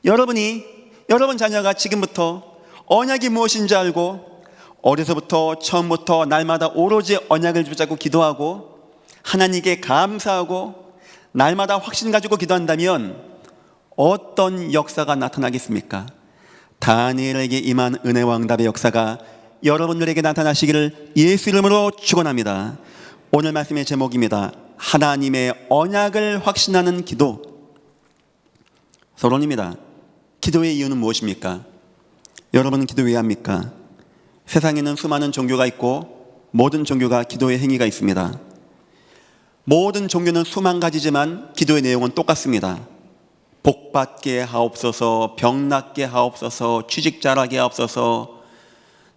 여러분 자녀가 지금부터 언약이 무엇인지 알고 어려서부터 처음부터 날마다 오로지 언약을 붙잡고 기도하고 하나님께 감사하고 날마다 확신 가지고 기도한다면 어떤 역사가 나타나겠습니까? 다니엘에게 임한 은혜와 응답의 역사가 여러분들에게 나타나시기를 예수 이름으로 축원합니다. 오늘 말씀의 제목입니다. 하나님의 언약을 확신하는 기도. 서론입니다. 기도의 이유는 무엇입니까? 여러분은 기도 왜 합니까? 세상에는 수많은 종교가 있고 모든 종교가 기도의 행위가 있습니다. 모든 종교는 수만 가지지만 기도의 내용은 똑같습니다. 복 받게 하옵소서, 병 낫게 하옵소서, 취직 잘하게 하옵소서,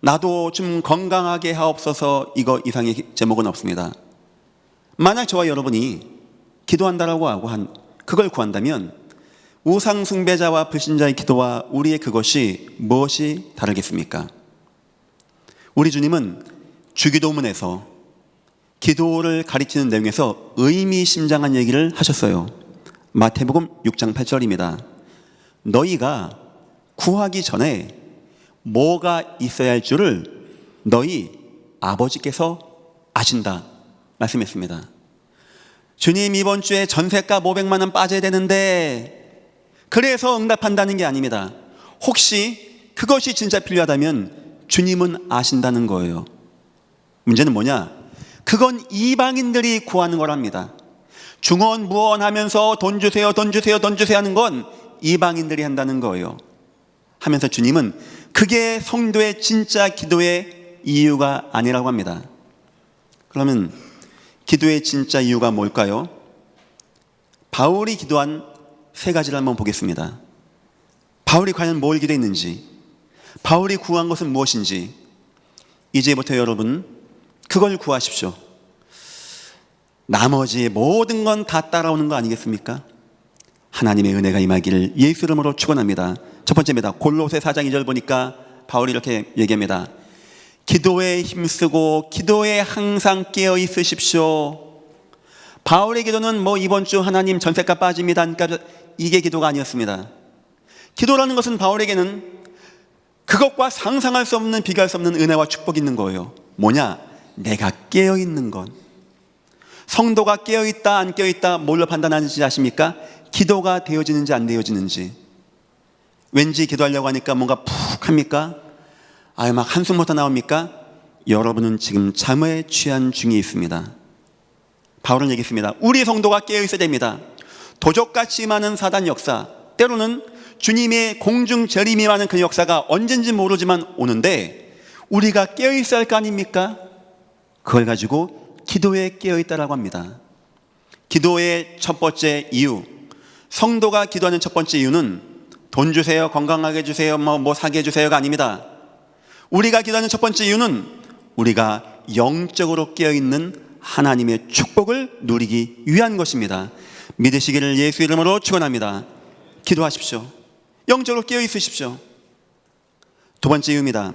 나도 좀 건강하게 하옵소서, 이거 이상의 제목은 없습니다. 만약 저와 여러분이 기도한다라고 하고 그걸 구한다면 우상 숭배자와 불신자의 기도와 우리의 그것이 무엇이 다르겠습니까? 우리 주님은 주기도문에서 기도를 가르치는 내용에서 의미심장한 얘기를 하셨어요. 마태복음 6장 8절입니다. 너희가 구하기 전에 뭐가 있어야 할 줄을 너희 아버지께서 아신다 말씀했습니다. 주님, 이번 주에 전셋값 500만 원 빠져야 되는데 그래서 응답한다는 게 아닙니다. 혹시 그것이 진짜 필요하다면 주님은 아신다는 거예요. 문제는 뭐냐? 그건 이방인들이 구하는 거랍니다. 중언부언하면서 돈 주세요, 돈 주세요, 돈 주세요 하는 건 이방인들이 한다는 거예요. 하면서 주님은 그게 성도의 진짜 기도의 이유가 아니라고 합니다. 그러면 기도의 진짜 이유가 뭘까요? 바울이 기도한 세 가지를 한번 보겠습니다. 바울이 과연 뭘 기도했는지, 바울이 구한 것은 무엇인지, 이제부터 여러분 그걸 구하십시오. 나머지 모든 건 다 따라오는 거 아니겠습니까? 하나님의 은혜가 임하기를 예수 이름으로 축원합니다. 첫 번째입니다. 골로새 4장 2절 보니까 바울이 이렇게 얘기합니다. 기도에 힘쓰고 기도에 항상 깨어 있으십시오. 바울의 기도는 뭐 이번 주 하나님 전세가 빠집니다, 그러니까 이게 기도가 아니었습니다. 기도라는 것은 바울에게는 그것과 상상할 수 없는, 비교할 수 없는 은혜와 축복이 있는 거예요. 뭐냐? 내가 깨어 있는 것. 성도가 깨어 있다 안 깨어 있다 뭘로 판단하는지 아십니까? 기도가 되어지는지 안 되어지는지. 왠지 기도하려고 하니까 뭔가 푹 합니까? 아유 막 한숨부터 나옵니까? 여러분은 지금 잠에 취한 중에 있습니다. 바울은 얘기했습니다. 우리 성도가 깨어 있어야 됩니다. 도적같이 많은 사단 역사, 때로는 주님의 공중 재림이 많은 그 역사가 언젠지 모르지만 오는데 우리가 깨어 있어야 할 거 아닙니까? 그걸 가지고 기도에 깨어 있다라고 합니다. 기도의 첫 번째 이유, 성도가 기도하는 첫 번째 이유는 돈 주세요, 건강하게 주세요, 뭐 사게 해주세요가 아닙니다. 우리가 기도하는 첫 번째 이유는 우리가 영적으로 깨어있는 하나님의 축복을 누리기 위한 것입니다. 믿으시기를 예수 이름으로 축원합니다. 기도하십시오. 영적으로 깨어있으십시오. 두 번째 이유입니다.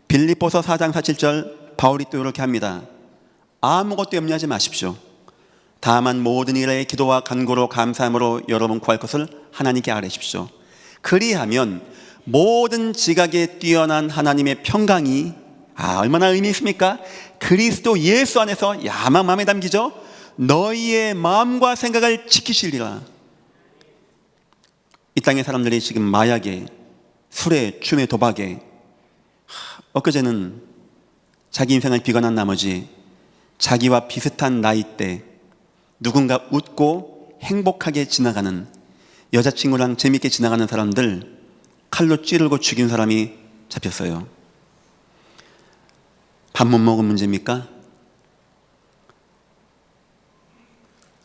빌립보서 4장 47절 바울이 또 이렇게 합니다. 아무것도 염려하지 마십시오. 다만 모든 일에 기도와 간구로 감사함으로 여러분 구할 것을 하나님께 아뢰십시오. 그리하면 모든 지각에 뛰어난 하나님의 평강이 얼마나 의미 있습니까? 그리스도 예수 안에서 야만 마음에 담기죠? 너희의 마음과 생각을 지키시리라. 이 땅의 사람들이 지금 마약에, 술에, 춤에, 도박에, 엊그제는 자기 인생을 비관한 나머지 자기와 비슷한 나이대 누군가 웃고 행복하게 지나가는, 여자친구랑 재밌게 지나가는 사람들 칼로 찌르고 죽인 사람이 잡혔어요. 밥 못 먹은 문제입니까?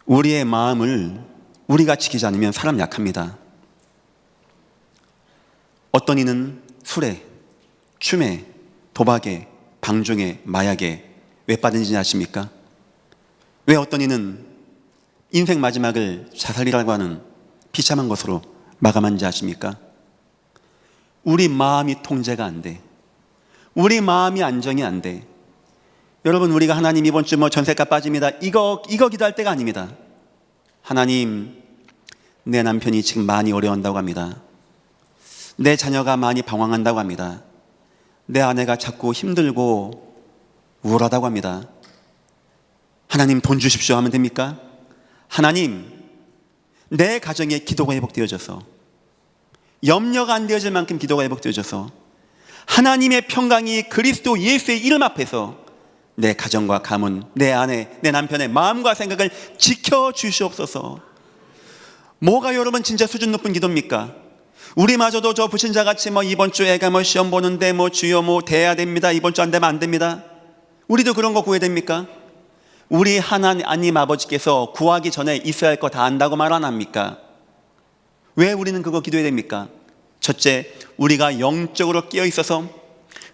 우리의 마음을 우리가 지키지 않으면 사람 약합니다. 어떤 이는 술에, 춤에, 도박에, 방종에, 마약에 왜 빠진지 아십니까? 왜 어떤 이는 인생 마지막을 자살이라고 하는 비참한 것으로 마감한지 아십니까? 우리 마음이 통제가 안 돼. 우리 마음이 안정이 안 돼. 여러분, 우리가 하나님 이번 주 전세가 빠집니다, 이거 기도할 때가 아닙니다. 하나님, 내 남편이 지금 많이 어려운다고 합니다. 내 자녀가 많이 방황한다고 합니다. 내 아내가 자꾸 힘들고 우울하다고 합니다. 하나님 돈 주십시오 하면 됩니까? 하나님, 내 가정에 기도가 회복되어져서, 염려가 안 되어질 만큼 기도가 회복되어져서 하나님의 평강이 그리스도 예수의 이름 앞에서 내 가정과 가문, 내 아내, 내 남편의 마음과 생각을 지켜주시옵소서. 뭐가 여러분 진짜 수준 높은 기도입니까? 우리마저도 저 불신자같이 이번 주 애가 시험 보는데 주여 돼야 됩니다, 이번 주 안 되면 안 됩니다. 우리도 그런 거 구해야 됩니까? 우리 하나님 아버지께서 구하기 전에 있어야 할 거 다 안다고 말 안 합니까? 왜 우리는 그거 기도해야 됩니까? 첫째, 우리가 영적으로 깨어 있어서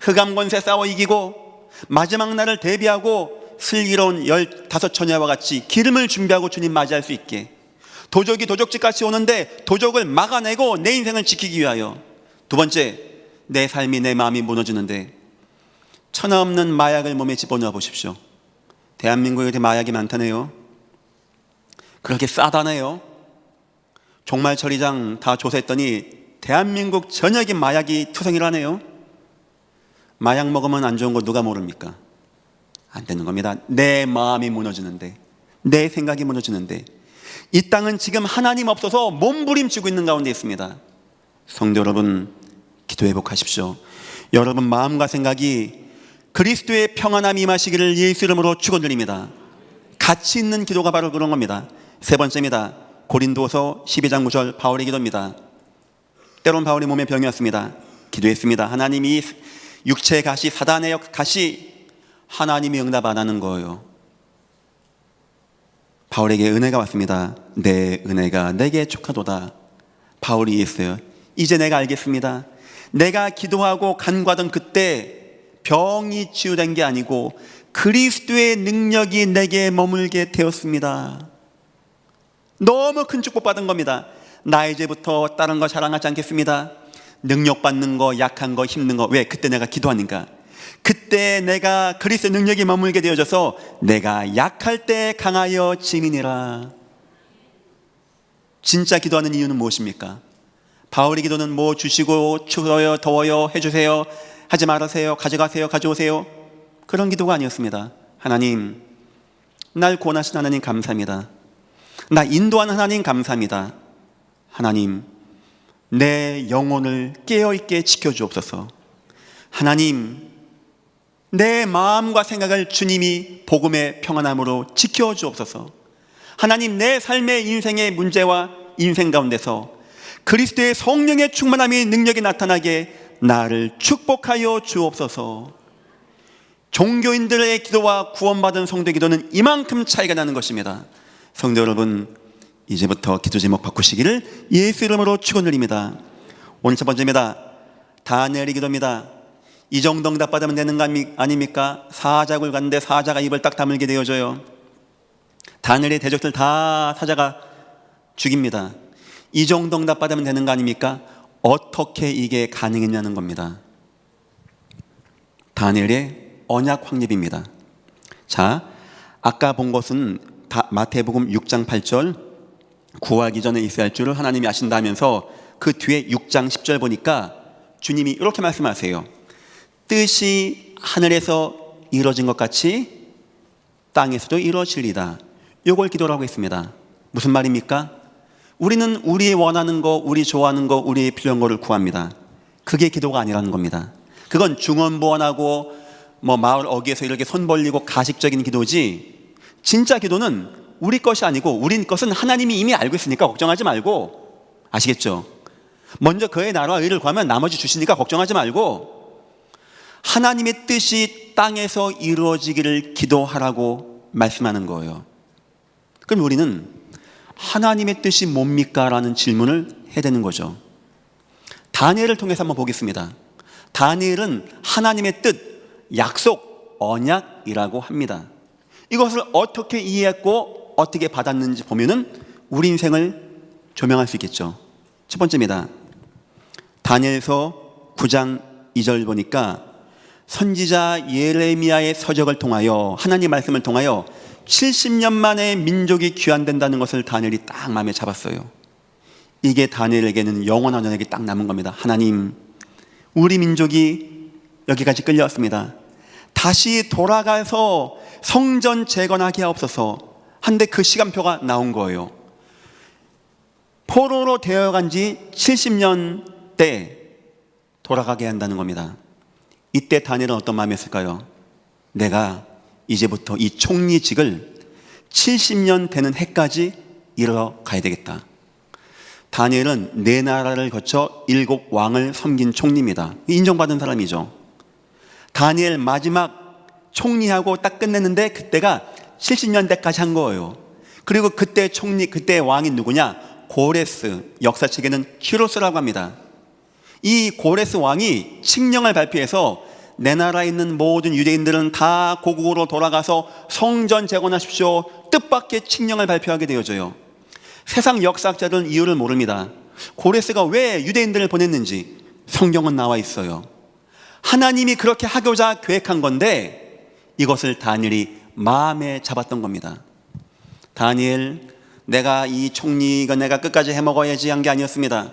흑암 권세 싸워 이기고 마지막 날을 대비하고 슬기로운 15처녀와 같이 기름을 준비하고 주님 맞이할 수 있게, 도적이 도적질같이 오는데 도적을 막아내고 내 인생을 지키기 위하여. 두 번째, 내 삶이, 내 마음이 무너지는데 천하 없는 마약을 몸에 집어넣어 보십시오. 대한민국에 이렇게 마약이 많다네요. 그렇게 싸다네요. 종말처리장 다 조사했더니 대한민국 전역이 마약이 투성이라네요. 마약 먹으면 안 좋은 거 누가 모릅니까? 안 되는 겁니다. 내 마음이 무너지는데, 내 생각이 무너지는데, 이 땅은 지금 하나님 없어서 몸부림치고 있는 가운데 있습니다. 성도 여러분, 기도 회복하십시오. 여러분 마음과 생각이 그리스도의 평안함이 임하시기를 예수 이름으로 축원드립니다. 가치 있는 기도가 바로 그런 겁니다. 세 번째입니다. 고린도서 12장 9절 바울의 기도입니다. 때론 바울의 몸에 병이 왔습니다. 기도했습니다. 하나님이 육체의 가시, 사단의 가시, 하나님이 응답 안 하는 거예요. 바울에게 은혜가 왔습니다. 내 은혜가 내게 족하도다. 바울이 이해했어요. 이제 내가 알겠습니다. 내가 기도하고 간구하던 그때 병이 치유된 게 아니고 그리스도의 능력이 내게 머물게 되었습니다. 너무 큰 축복 받은 겁니다. 나 이제부터 다른 거 자랑하지 않겠습니다. 능력 받는 거, 약한 거, 힘든 거. 왜? 그때 내가 기도하니까. 그때 내가 그리스도의 능력이 머물게 되어져서 내가 약할 때 강하여 지민이라. 진짜 기도하는 이유는 무엇입니까? 바울의 기도는 뭐 주시고 추워요, 더워요, 해주세요, 하지 말으세요, 가져가세요, 가져오세요, 그런 기도가 아니었습니다. 하나님, 날 구원하신 하나님 감사합니다. 나 인도하는 하나님 감사합니다. 하나님, 내 영혼을 깨어있게 지켜주옵소서. 하나님, 내 마음과 생각을 주님이 복음의 평안함으로 지켜주옵소서. 하나님, 내 삶의 인생의 문제와 인생 가운데서 그리스도의 성령의 충만함이 능력이 나타나게 나를 축복하여 주옵소서. 종교인들의 기도와 구원받은 성도의 기도는 이만큼 차이가 나는 것입니다. 성도 여러분, 이제부터 기도 제목 바꾸시기를 예수 이름으로 축원드립니다. 오늘 첫 번째입니다. 다니엘의 기도입니다. 이 정도 응답 받으면 되는 거 아닙니까? 사자굴 갔는데 사자가 입을 딱 다물게 되어져요. 다니엘의 대적들 다 사자가 죽입니다. 이 정도 응답 받으면 되는 거 아닙니까? 어떻게 이게 가능했냐는 겁니다. 다니엘의 언약 확립입니다. 자, 아까 본 것은 마태복음 6장 8절 구하기 전에 있어야 할 줄을 하나님이 아신다 하면서 그 뒤에 6장 10절 보니까 주님이 이렇게 말씀하세요. 뜻이 하늘에서 이루어진 것 같이 땅에서도 이루어지리다. 이걸 기도라고 했습니다. 무슨 말입니까? 우리는 우리 원하는 거, 우리 좋아하는 거, 우리 필요한 거를 구합니다. 그게 기도가 아니라는 겁니다. 그건 중언부언하고 마을 어귀에서 이렇게 손 벌리고 가식적인 기도지, 진짜 기도는 우리 것이 아니고 우리 것은 하나님이 이미 알고 있으니까 걱정하지 말고, 아시겠죠? 먼저 그의 나라와 의를 구하면 나머지 주시니까 걱정하지 말고 하나님의 뜻이 땅에서 이루어지기를 기도하라고 말씀하는 거예요. 그럼 우리는 하나님의 뜻이 뭡니까? 라는 질문을 해야 되는 거죠. 다니엘을 통해서 한번 보겠습니다. 다니엘은 하나님의 뜻, 약속, 언약이라고 합니다. 이것을 어떻게 이해했고 어떻게 받았는지 보면은 우리 인생을 조명할 수 있겠죠. 첫 번째입니다. 다니엘서 9장 2절 보니까 선지자 예레미야의 서적을 통하여, 하나님 말씀을 통하여 70년 만에 민족이 귀환된다는 것을 다니엘이 딱 마음에 잡았어요. 이게 다니엘에게는 영원한 언약이 딱 남은 겁니다. 하나님, 우리 민족이 여기까지 끌려왔습니다. 다시 돌아가서 성전 재건하게 하옵소서. 한데 그 시간표가 나온 거예요. 포로로 되어간 지 70년 때 돌아가게 한다는 겁니다. 이때 다니엘은 어떤 마음이었을까요? 내가 이제부터 이 총리직을 70년 되는 해까지 이뤄가야 되겠다. 다니엘은 네 나라를 거쳐 7왕을 섬긴 총리입니다. 인정받은 사람이죠. 다니엘 마지막 총리하고 딱 끝냈는데 그때가 70년대까지 한 거예요. 그리고 그때 총리, 그때 왕이 누구냐? 고레스, 역사책에는 키로스라고 합니다. 이 고레스 왕이 칙령을 발표해서 내 나라에 있는 모든 유대인들은 다 고국으로 돌아가서 성전 재건하십시오, 뜻밖의 칙령을 발표하게 되어져요. 세상 역사학자들은 이유를 모릅니다. 고레스가 왜 유대인들을 보냈는지 성경은 나와 있어요. 하나님이 그렇게 하고자 계획한 건데 이것을 다니엘이 마음에 잡았던 겁니다. 다니엘, 내가 이 총리가 내가 끝까지 해먹어야지 한 게 아니었습니다.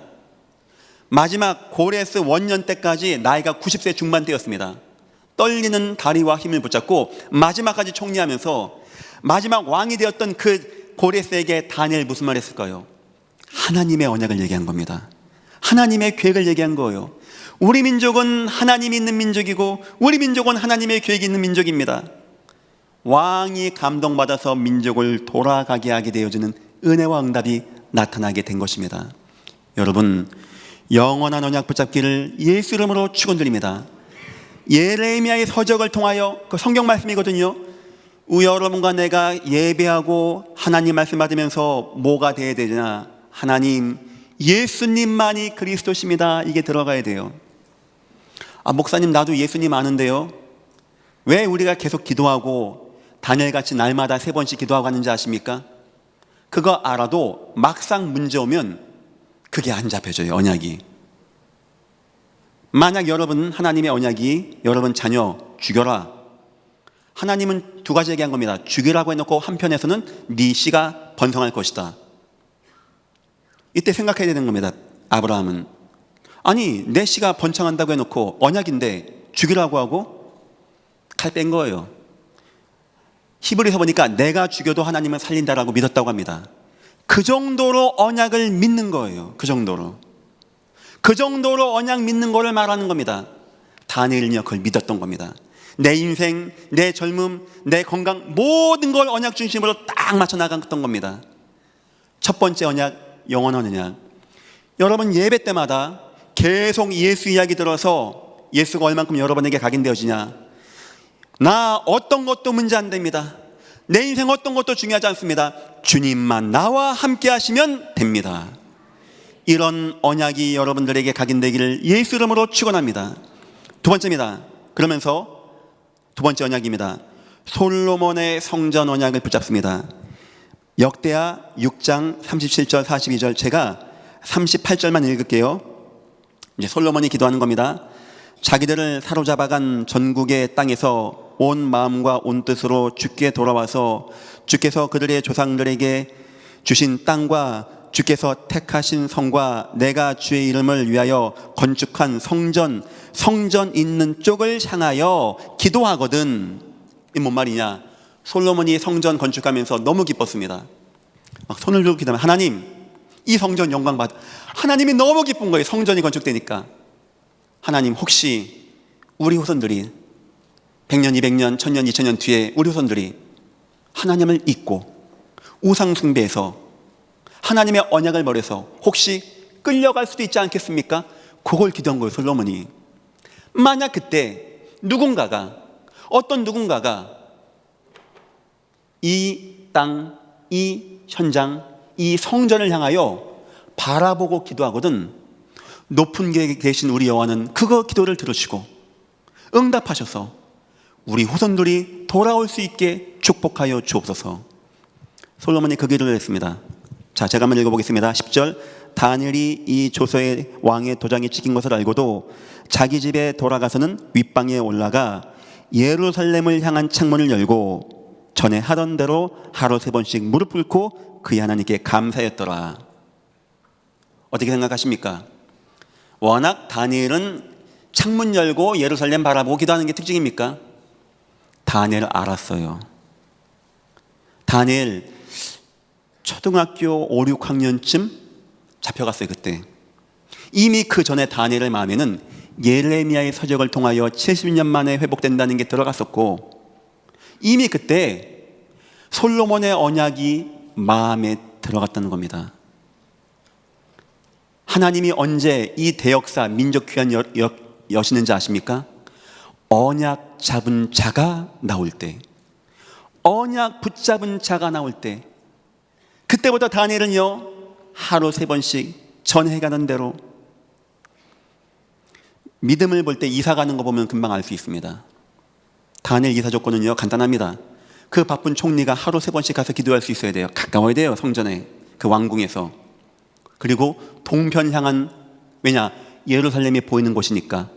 마지막 고레스 원년 때까지 나이가 90세 중반대였습니다. 떨리는 다리와 힘을 붙잡고 마지막까지 총리하면서 마지막 왕이 되었던 그 고레스에게 다니엘 무슨 말 했을까요? 하나님의 언약을 얘기한 겁니다. 하나님의 계획을 얘기한 거예요. 우리 민족은 하나님이 있는 민족이고 우리 민족은 하나님의 계획이 있는 민족입니다. 왕이 감동받아서 민족을 돌아가게 하게 되어지는 은혜와 응답이 나타나게 된 것입니다. 여러분, 영원한 언약 붙잡기를 예수 이름으로 축원드립니다. 예레미야의 서적을 통하여 그 성경 말씀이거든요. 여러분과 내가 예배하고 하나님 말씀 받으면서 뭐가 돼야 되냐? 하나님, 예수님만이 그리스도십니다. 이게 들어가야 돼요. 목사님, 나도 예수님 아는데요. 왜 우리가 계속 기도하고 다니엘같이 날마다 3번씩 기도하고 하는지 아십니까? 그거 알아도 막상 문제 오면 그게 안 잡혀져요, 언약이. 만약 여러분 하나님의 언약이 여러분 자녀 죽여라, 하나님은 2가지 얘기한 겁니다. 죽이라고 해놓고 한편에서는 네 씨가 번성할 것이다. 이때 생각해야 되는 겁니다. 아브라함은 아니, 내 씨가 번창한다고 해놓고 언약인데 죽이라고 하고 칼 뺀 거예요. 히브리서 보니까 내가 죽여도 하나님은 살린다라고 믿었다고 합니다. 그 정도로 언약을 믿는 거예요. 그 정도로 언약 믿는 거를 말하는 겁니다. 다니엘은요, 그걸 믿었던 겁니다. 내 인생, 내 젊음, 내 건강, 모든 걸 언약 중심으로 딱 맞춰 나갔던 겁니다. 첫 번째 언약, 영원한 언약. 여러분 예배 때마다 계속 예수 이야기 들어서 예수가 얼만큼 여러분에게 각인되어지냐? 나 어떤 것도 문제 안 됩니다. 내 인생 어떤 것도 중요하지 않습니다. 주님만 나와 함께 하시면 됩니다. 이런 언약이 여러분들에게 각인되기를 예수 이름으로 축원합니다. 2번째입니다. 그러면서 2번째 언약입니다. 솔로몬의 성전 언약을 붙잡습니다. 역대하 6장 37절 42절, 제가 38절만 읽을게요. 이제 솔로몬이 기도하는 겁니다. 자기들을 사로잡아간 전국의 땅에서 온 마음과 온 뜻으로 주께 돌아와서 주께서 그들의 조상들에게 주신 땅과 주께서 택하신 성과 내가 주의 이름을 위하여 건축한 성전 있는 쪽을 향하여 기도하거든. 이 뭔 말이냐? 솔로몬이 성전 건축하면서 너무 기뻤습니다. 막 손을 들고 기도하면 하나님, 이 성전 영광 받. 하나님이 너무 기쁜 거예요. 성전이 건축되니까. 하나님, 혹시 우리 후손들이 100년, 200년, 1000년, 2000년 뒤에 우리 후손들이 하나님을 잊고 우상 숭배해서 하나님의 언약을 버려서 혹시 끌려갈 수도 있지 않겠습니까? 그걸 기도한 거예요, 솔로몬이. 만약 그때 어떤 누군가가 이 땅, 이 현장, 이 성전을 향하여 바라보고 기도하거든, 높은 데 계신 우리 여호와는 그거 기도를 들으시고 응답하셔서 우리 후손들이 돌아올 수 있게 축복하여 주옵소서. 솔로몬이 그 기도를 했습니다. 자, 제가 한번 읽어보겠습니다. 10절. 다니엘이 이 조서에 왕의 도장이 찍힌 것을 알고도 자기 집에 돌아가서는 윗방에 올라가 예루살렘을 향한 창문을 열고 전에 하던 대로 하루 3번씩 무릎 꿇고 그의 하나님께 감사했더라. 어떻게 생각하십니까? 워낙 다니엘은 창문 열고 예루살렘 바라보고 기도하는 게 특징입니까? 다니엘 알았어요. 다니엘 초등학교 5, 6학년쯤 잡혀갔어요. 그때 이미 그 전에 다니엘의 마음에는 예레미야의 서적을 통하여 70년 만에 회복된다는 게 들어갔었고, 이미 그때 솔로몬의 언약이 마음에 들어갔다는 겁니다. 하나님이 언제 이 대역사 민족 귀환 여시는지 아십니까? 언약 잡은 자가 나올 때, 언약 붙잡은 자가 나올 때, 그때부터 다니엘은요, 하루 3번씩 전해 가는 대로. 믿음을 볼 때 이사 가는 거 보면 금방 알 수 있습니다. 다니엘 이사 조건은요, 간단합니다. 그 바쁜 총리가 하루 3번씩 가서 기도할 수 있어야 돼요. 가까워야 돼요, 성전에, 그 왕궁에서. 그리고 동편 향한, 왜냐? 예루살렘이 보이는 곳이니까.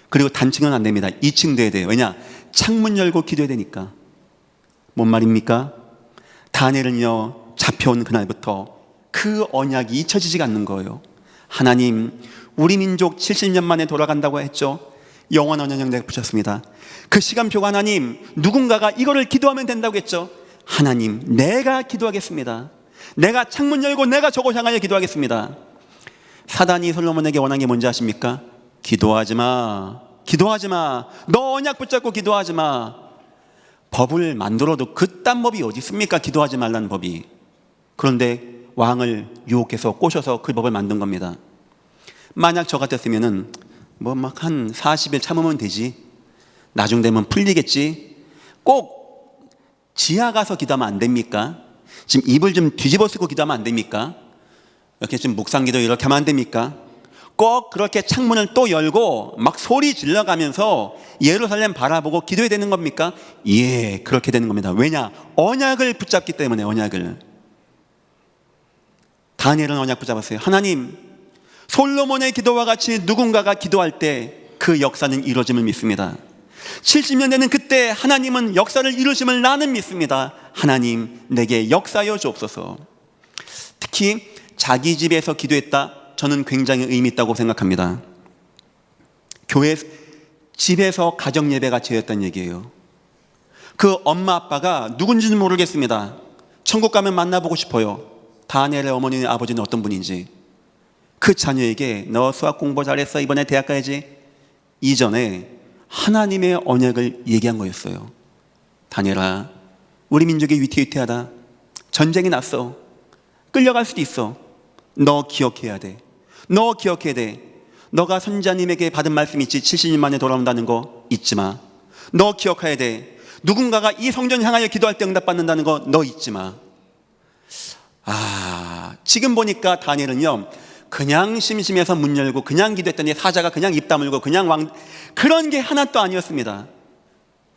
그리고 단층은 안 됩니다. 2층 돼야 돼요. 왜냐? 창문 열고 기도해야 되니까. 뭔 말입니까? 다니엘은요, 잡혀온 그날부터 그 언약이 잊혀지지가 않는 거예요. 하나님, 우리 민족 70년 만에 돌아간다고 했죠. 영원한 언약 내가 붙였습니다. 그 시간표가 하나님, 누군가가 이거를 기도하면 된다고 했죠. 하나님, 내가 기도하겠습니다. 내가 창문 열고 내가 저곳 향하여 기도하겠습니다. 사단이 솔로몬에게 원한 게 뭔지 아십니까? 기도하지 마. 기도하지 마. 너 언약 붙잡고 기도하지 마. 법을 만들어도 그딴 법이 어디 있습니까? 기도하지 말라는 법이. 그런데 왕을 유혹해서 꼬셔서 그 법을 만든 겁니다. 만약 저 같았으면은 뭐 막 한 40일 참으면 되지, 나중 되면 풀리겠지, 꼭 지하 가서 기도하면 안 됩니까? 지금 입을 좀 뒤집어 쓰고 기도하면 안 됩니까? 이렇게 좀 묵상기도 이렇게 하면 안 됩니까? 꼭 그렇게 창문을 또 열고 막 소리 질러가면서 예루살렘 바라보고 기도해야 되는 겁니까? 예, 그렇게 되는 겁니다. 왜냐? 언약을 붙잡기 때문에. 언약을. 다니엘은 언약 붙잡았어요. 하나님, 솔로몬의 기도와 같이 누군가가 기도할 때 그 역사는 이루어짐을 믿습니다. 70년 되는 그때 하나님은 역사를 이루심을 나는 믿습니다. 하나님, 내게 역사여 주옵소서. 특히 자기 집에서 기도했다, 저는 굉장히 의미 있다고 생각합니다. 교회 집에서 가정 예배가 제였던 얘기예요. 그 엄마 아빠가 누군지는 모르겠습니다. 천국 가면 만나보고 싶어요. 다니엘의 어머니 아버지는 어떤 분인지. 그 자녀에게 너 수학 공부 잘했어, 이번에 대학 가야지, 이전에 하나님의 언약을 얘기한 거였어요. 다니엘아, 우리 민족이 위태위태하다. 전쟁이 났어. 끌려갈 수도 있어. 너 기억해야 돼. 너 기억해야 돼. 너가 선지자님에게 받은 말씀 있지, 70년 만에 돌아온다는 거 잊지 마. 너 기억해야 돼. 누군가가 이 성전 향하여 기도할 때 응답받는다는 거 너 잊지 마. 지금 보니까 다니엘은요, 그냥 심심해서 문 열고 그냥 기도했더니 사자가 그냥 입 다물고 그냥 그런 게 하나도 아니었습니다.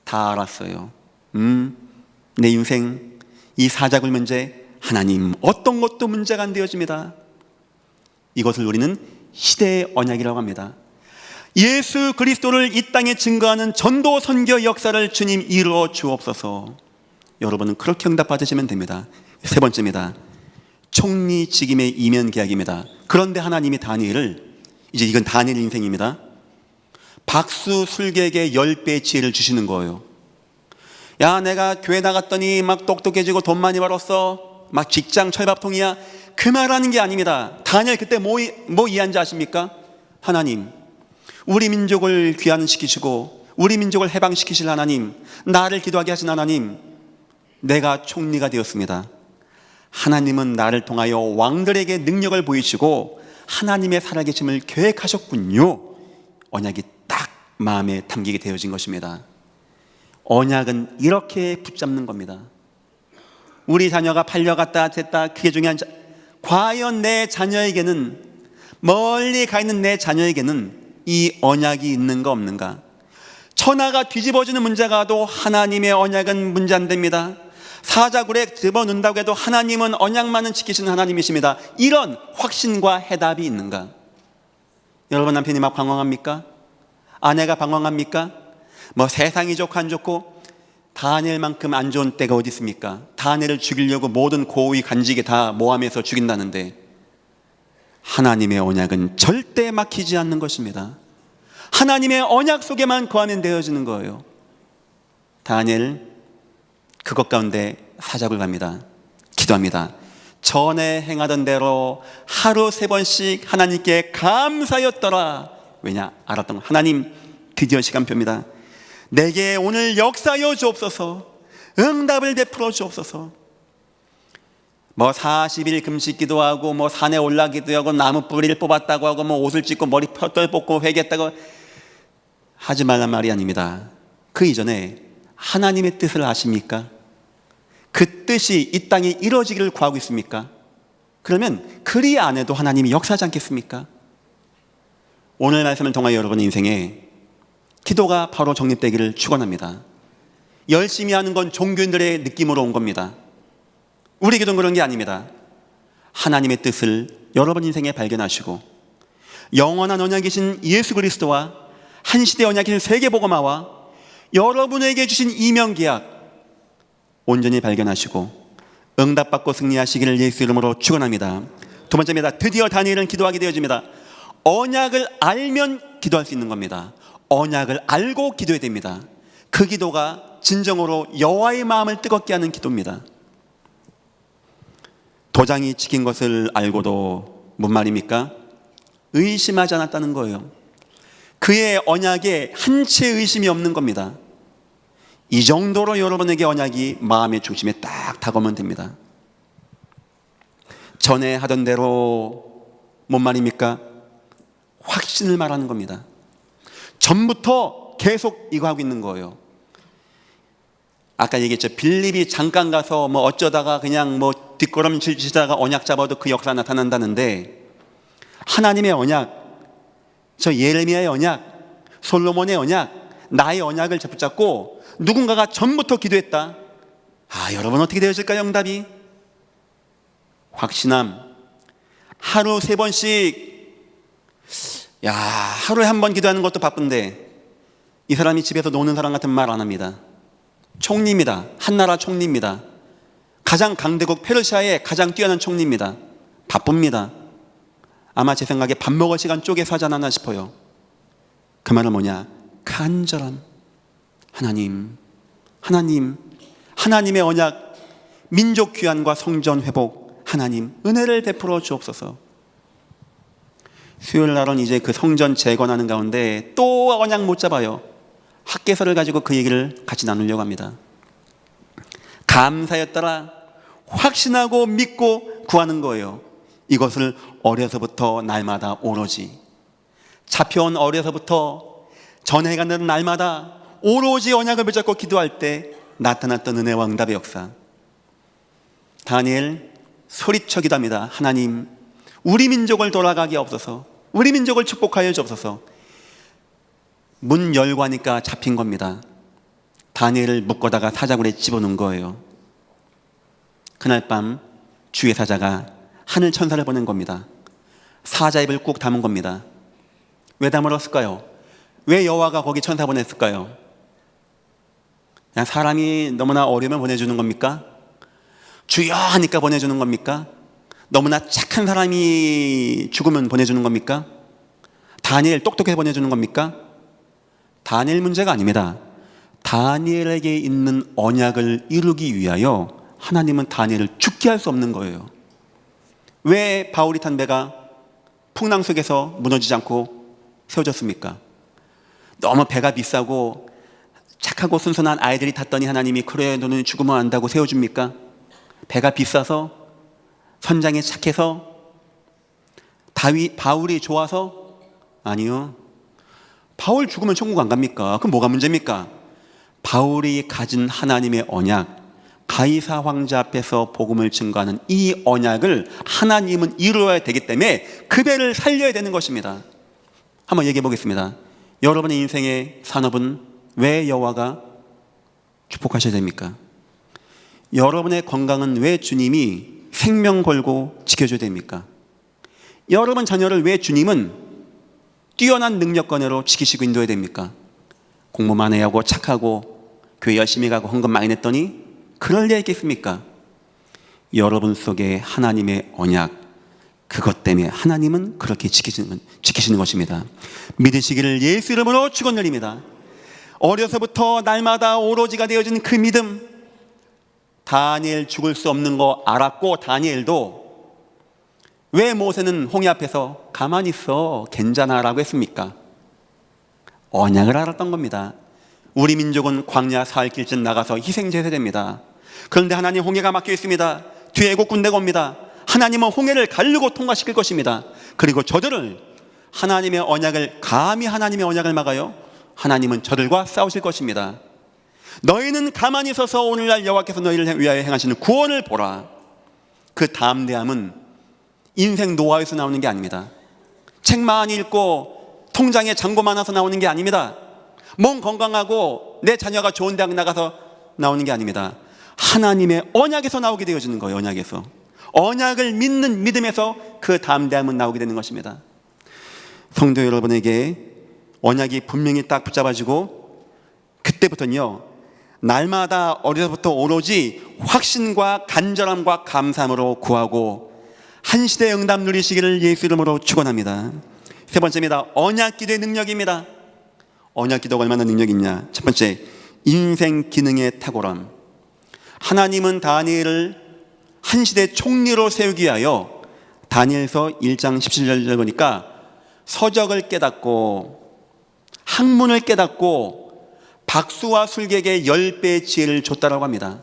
다 알았어요. 내 인생 이 사자굴 문제, 하나님 어떤 것도 문제가 안 되어집니다. 이것을 우리는 시대의 언약이라고 합니다. 예수 그리스도를 이 땅에 증거하는 전도 선교 역사를 주님 이루어 주옵소서. 여러분은 그렇게 응답 받으시면 됩니다. 세 번째입니다. 총리 직임의 이면 계약입니다. 그런데 하나님이 다니엘을, 이제 이건 다니엘 인생입니다, 박수 술객의 10배의 지혜를 주시는 거예요. 야, 내가 교회 나갔더니 막 똑똑해지고 돈 많이 벌었어, 막 직장 철밥통이야, 그 말하는 게 아닙니다. 다니엘 그때 뭐 이해한지 아십니까? 하나님, 우리 민족을 귀환시키시고 우리 민족을 해방시키실 하나님, 나를 기도하게 하신 하나님, 내가 총리가 되었습니다. 하나님은 나를 통하여 왕들에게 능력을 보이시고 하나님의 살아계심을 계획하셨군요. 언약이 딱 마음에 담기게 되어진 것입니다. 언약은 이렇게 붙잡는 겁니다. 우리 자녀가 팔려갔다 됐다, 그게 중요한, 과연 내 자녀에게는, 멀리 가 있는 내 자녀에게는 이 언약이 있는가 없는가? 천하가 뒤집어지는 문제가도 하나님의 언약은 문제 안 됩니다. 사자굴에 집어넣는다고 해도 하나님은 언약만은 지키시는 하나님이십니다. 이런 확신과 해답이 있는가? 여러분, 남편이 막 방황합니까? 아내가 방황합니까? 뭐 세상이 좋고 안 좋고, 다니엘만큼 안 좋은 때가 어디 있습니까? 다니엘을 죽이려고 모든 고위 간직에 다 모함해서 죽인다는데, 하나님의 언약은 절대 막히지 않는 것입니다. 하나님의 언약 속에만 거하면 되어지는 거예요. 다니엘 그것 가운데 사자굴 갑니다. 기도합니다. 전에 행하던 대로 하루 3번씩 하나님께 감사였더라. 왜냐? 알았던 거. 하나님, 드디어 시간표입니다. 내게 오늘 역사여 주옵소서. 응답을 베풀어 주옵소서. 뭐 40일 금식 기도하고, 뭐 산에 올라기도 하고, 나무 뿌리를 뽑았다고 하고, 뭐 옷을 찢고 머리 펄떨 뽑고 회개했다고 하지 말란 말이 아닙니다. 그 이전에 하나님의 뜻을 아십니까? 그 뜻이 이 땅에 이루어지기를 구하고 있습니까? 그러면 그리 안 해도 하나님이 역사하지 않겠습니까? 오늘 말씀을 통하여 여러분의 인생에 기도가 바로 정립되기를 축원합니다. 열심히 하는 건 종교인들의 느낌으로 온 겁니다. 우리 기도는 그런 게 아닙니다. 하나님의 뜻을 여러분 인생에 발견하시고, 영원한 언약이신 예수 그리스도와 한 시대 언약이신 세계복음화와 여러분에게 주신 이명계약 온전히 발견하시고 응답받고 승리하시기를 예수 이름으로 축원합니다. 두 번째입니다. 드디어 다니엘은 기도하게 되어집니다. 언약을 알면 기도할 수 있는 겁니다. 언약을 알고 기도해야 됩니다. 그 기도가 진정으로 여호와의 마음을 뜨겁게 하는 기도입니다. 도장이 찍힌 것을 알고도 뭔 말입니까? 의심하지 않았다는 거예요. 그의 언약에 한 채 의심이 없는 겁니다. 이 정도로 여러분에게 언약이 마음의 중심에 딱 다가오면 됩니다. 전에 하던 대로 뭔 말입니까? 확신을 말하는 겁니다. 전부터 계속 이거 하고 있는 거예요. 아까 얘기했죠. 빌립이 잠깐 가서 뭐 어쩌다가 그냥 뭐 뒷걸음질 치다가 언약 잡아도 그 역사 나타난다는데, 하나님의 언약, 저 예레미야의 언약, 솔로몬의 언약, 나의 언약을 붙잡고 누군가가 전부터 기도했다. 여러분 어떻게 되어질까요? 응답이 확신함. 하루 3번씩, 하루에 한 번 기도하는 것도 바쁜데 이 사람이 집에서 노는 사람 같은 말 안 합니다. 총리입니다. 한나라 총리입니다. 가장 강대국 페르시아의 가장 뛰어난 총리입니다. 바쁩니다. 아마 제 생각에 밥 먹을 시간 쪼개서 하지 않았나 싶어요. 그 말은 뭐냐? 간절함. 하나님의 언약, 민족 귀환과 성전 회복, 하나님 은혜를 베풀어 주옵소서. 수요일 날은 이제 그 성전 재건하는 가운데 또 언약 못 잡아요. 학개서를 가지고 그 얘기를 같이 나누려고 합니다. 감사였더라. 확신하고 믿고 구하는 거예요. 이것을 어려서부터 날마다 오로지, 잡혀온 어려서부터 전해가 되는 날마다 오로지 언약을 붙잡고 기도할 때 나타났던 은혜와 응답의 역사. 다니엘 소리쳐 기도합니다. 하나님, 우리 민족을 돌아가게 하옵소서. 우리 민족을 축복하여 주옵소서. 문 열고 하니까 잡힌 겁니다. 다니엘을 묶어다가 사자굴에 집어넣은 거예요. 그날 밤 주의 사자가 하늘 천사를 보낸 겁니다. 사자 입을 꾹 담은 겁니다. 왜 다물었을까요? 왜 여호와가 거기 천사 보냈을까요? 그냥 사람이 너무나 어려우면 보내주는 겁니까? 주여 하니까 보내주는 겁니까? 너무나 착한 사람이 죽으면 보내주는 겁니까? 다니엘 똑똑해서 보내주는 겁니까? 다니엘 문제가 아닙니다. 다니엘에게 있는 언약을 이루기 위하여 하나님은 다니엘을 죽게 할 수 없는 거예요. 왜 바울이 탄 배가 풍랑 속에서 무너지지 않고 세워졌습니까? 너무 배가 비싸고 착하고 순순한 아이들이 탔더니 하나님이 그래 너는 죽으면 안다고 세워줍니까? 배가 비싸서, 선장이 착해서, 바울이 좋아서? 아니요. 바울 죽으면 천국 안 갑니까? 그럼 뭐가 문제입니까? 바울이 가진 하나님의 언약, 가이사 황제 앞에서 복음을 증거하는 이 언약을 하나님은 이루어야 되기 때문에 그 배를 살려야 되는 것입니다. 한번 얘기해 보겠습니다. 여러분의 인생의 산업은 왜 여호와가 축복하셔야 됩니까? 여러분의 건강은 왜 주님이 생명 걸고 지켜줘야 됩니까? 여러분 자녀를 왜 주님은 뛰어난 능력권으로 지키시고 인도해야 됩니까? 공부 많이 하고 착하고 교회 열심히 가고 헌금 많이 냈더니 그럴 리 있겠습니까? 여러분 속에 하나님의 언약, 그것 때문에 하나님은 그렇게 지키시는 것입니다. 믿으시기를 예수 이름으로 축원드립니다. 어려서부터 날마다 오로지가 되어진 그 믿음, 다니엘 죽을 수 없는 거 알았고, 다니엘도 왜 모세는 홍해 앞에서 가만히 있어 괜찮아라고 했습니까? 언약을 알았던 겁니다. 우리 민족은 광야 사흘 길쯤 나가서 희생제사됩니다. 그런데 하나님 홍해가 막혀 있습니다. 뒤에 애국 군대가 옵니다. 하나님은 홍해를 가르고 통과시킬 것입니다. 그리고 저들을 하나님의 언약을, 감히 하나님의 언약을 막아요? 하나님은 저들과 싸우실 것입니다. 너희는 가만히 서서 오늘날 여호와께서 너희를 위하여 행하시는 구원을 보라. 그 담대함은 인생 노하우에서 나오는 게 아닙니다. 책 많이 읽고 통장에 잔고 많아서 나오는 게 아닙니다. 몸 건강하고 내 자녀가 좋은 대학 나가서 나오는 게 아닙니다. 하나님의 언약에서 나오게 되어지는 거예요. 언약에서, 언약을 믿는 믿음에서 그 담대함은 나오게 되는 것입니다. 성도 여러분에게 언약이 분명히 딱 붙잡아지고, 그때부터는요 날마다 어려서부터 오로지 확신과 간절함과 감사함으로 구하고 한 시대의 응답 누리시기를 예수 이름으로 축원합니다. 세 번째입니다. 언약 기도의 능력입니다. 언약 기도가 얼마나 능력이 있냐? 첫 번째, 인생 기능의 탁월함. 하나님은 다니엘을 한 시대 총리로 세우기 위하여 다니엘서 1장 17절을 보니까 서적을 깨닫고 학문을 깨닫고 박수와 술객에 10배의 지혜를 줬다라고 합니다.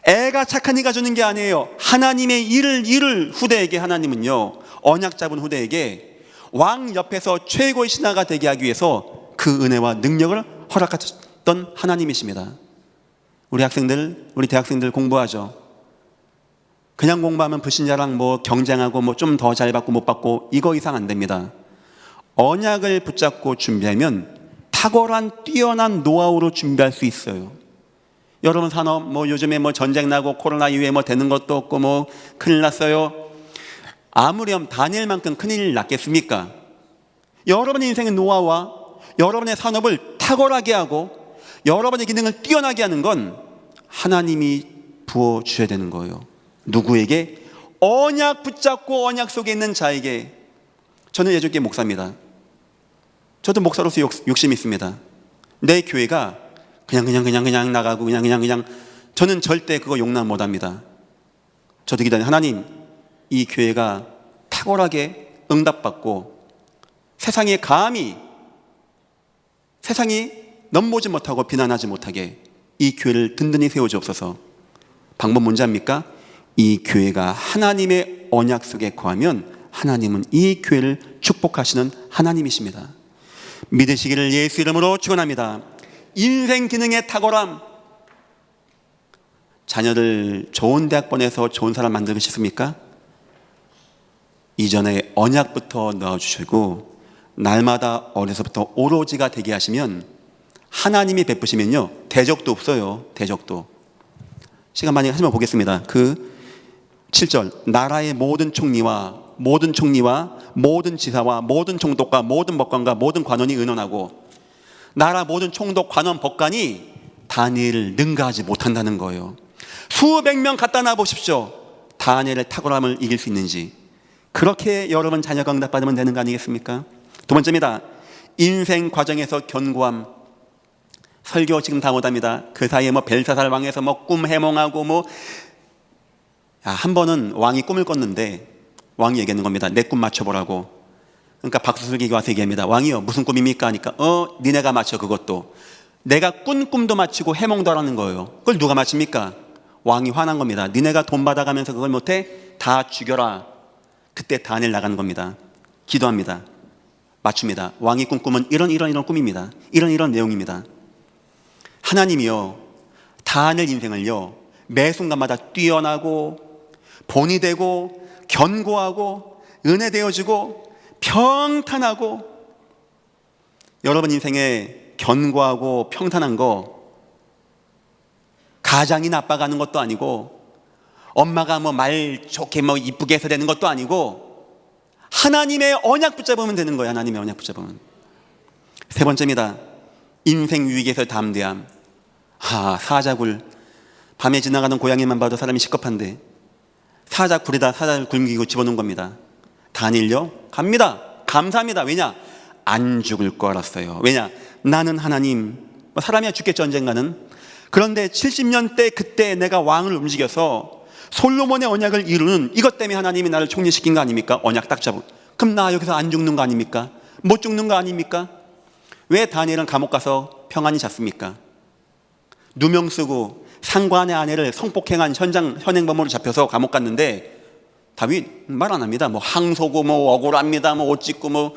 애가 착한 이가 주는 게 아니에요. 하나님의 일을 이룰 후대에게 하나님은요, 언약 잡은 후대에게 왕 옆에서 최고의 신하가 되게 하기 위해서 그 은혜와 능력을 허락하셨던 하나님이십니다. 우리 학생들, 우리 대학생들 공부하죠. 그냥 공부하면 불신자랑 뭐 경쟁하고 뭐 좀 더 잘 받고 못 받고 이거 이상 안 됩니다. 언약을 붙잡고 준비하면 탁월한 뛰어난 노하우로 준비할 수 있어요. 여러분 산업 뭐 요즘에 뭐 전쟁 나고 코로나 이후에 뭐 되는 것도 없고 뭐 큰일 났어요. 아무렴 다니엘만큼 큰일 났겠습니까? 여러분의 인생의 노하우와 여러분의 산업을 탁월하게 하고 여러분의 기능을 뛰어나게 하는 건 하나님이 부어주셔야 되는 거예요. 누구에게? 언약 붙잡고 언약 속에 있는 자에게. 저는 예전께 목사입니다. 저도 목사로서 욕심이 있습니다. 내 교회가 그냥 나가고 그냥 저는 절대 그거 용납 못합니다. 저도 기도하는 하나님, 이 교회가 탁월하게 응답받고 세상에 감히 세상이 넘보지 못하고 비난하지 못하게 이 교회를 든든히 세워주옵소서. 방법 뭔지 압니까? 이 교회가 하나님의 언약 속에 거하면 하나님은 이 교회를 축복하시는 하나님이십니다. 믿으시기를 예수 이름으로 축원합니다. 인생 기능의 탁월함. 자녀들 좋은 대학 보내서 좋은 사람 만들고 싶습니까? 이전에 언약부터 넣어주시고 날마다 어려서부터 오로지가 되게 하시면 하나님이 베푸시면요 대적도 없어요. 대적도. 시간 많이 하시면 보겠습니다. 그 7절 나라의 모든 총리와 모든 지사와 모든 총독과 모든 법관과 모든 관원이 의논하고 나라 모든 총독 관원 법관이 다니엘을 능가하지 못한다는 거예요. 수백 명 갖다 놔 보십시오. 다니엘의 탁월함을 이길 수 있는지. 그렇게 여러분 자녀가 응답받으면 되는 거 아니겠습니까? 두 번째입니다. 인생 과정에서 견고함. 설교 지금 다 못합니다. 그 사이에 뭐 벨사살 왕에서 뭐 꿈 해몽하고 한 번은 왕이 꿈을 꿨는데 왕이 얘기하는 겁니다. 내 꿈 맞춰보라고. 그러니까 박수슬기가 와서 얘기합니다. 왕이요 무슨 꿈입니까? 하니까 니네가 맞춰. 그것도 내가 꾼 꿈도 맞추고 해몽도 하라는 거예요. 그걸 누가 맞춥니까? 왕이 화난 겁니다. 니네가 돈 받아가면서 그걸 못해? 다 죽여라. 그때 다니엘 나가는 겁니다. 기도합니다. 맞춥니다. 왕이 꾼 꿈은 이런 꿈입니다. 이런 내용입니다. 하나님이요 다니엘 인생을요 매 순간마다 뛰어나고 본이 되고 견고하고 은혜 되어지고 평탄하고. 여러분 인생에 견고하고 평탄한 거 가장이 나빠가는 것도 아니고 엄마가 뭐 말 좋게 뭐 이쁘게 해서 되는 것도 아니고 하나님의 언약 붙잡으면 되는 거예요. 하나님의 언약 붙잡으면. 세 번째입니다. 인생 위기에서 담대함. 사자굴. 밤에 지나가는 고양이만 봐도 사람이 시겁한데 사자굴에다 사자를 굶기고 집어넣은 겁니다. 다니엘요 갑니다. 감사합니다. 왜냐? 안 죽을 거 알았어요. 왜냐? 나는 하나님, 사람이야 죽겠죠 언젠가는. 그런데 70년 때 그때 내가 왕을 움직여서 솔로몬의 언약을 이루는 이것 때문에 하나님이 나를 총리시킨 거 아닙니까? 언약 딱 잡고. 그럼 나 여기서 안 죽는 거 아닙니까? 못 죽는 거 아닙니까? 왜 다니엘은 감옥 가서 평안히 잤습니까? 누명 쓰고 상관의 아내를 성폭행한 현행범으로 잡혀서 감옥 갔는데 다윗 말 안 합니다. 항소고 억울합니다. 옷 찢고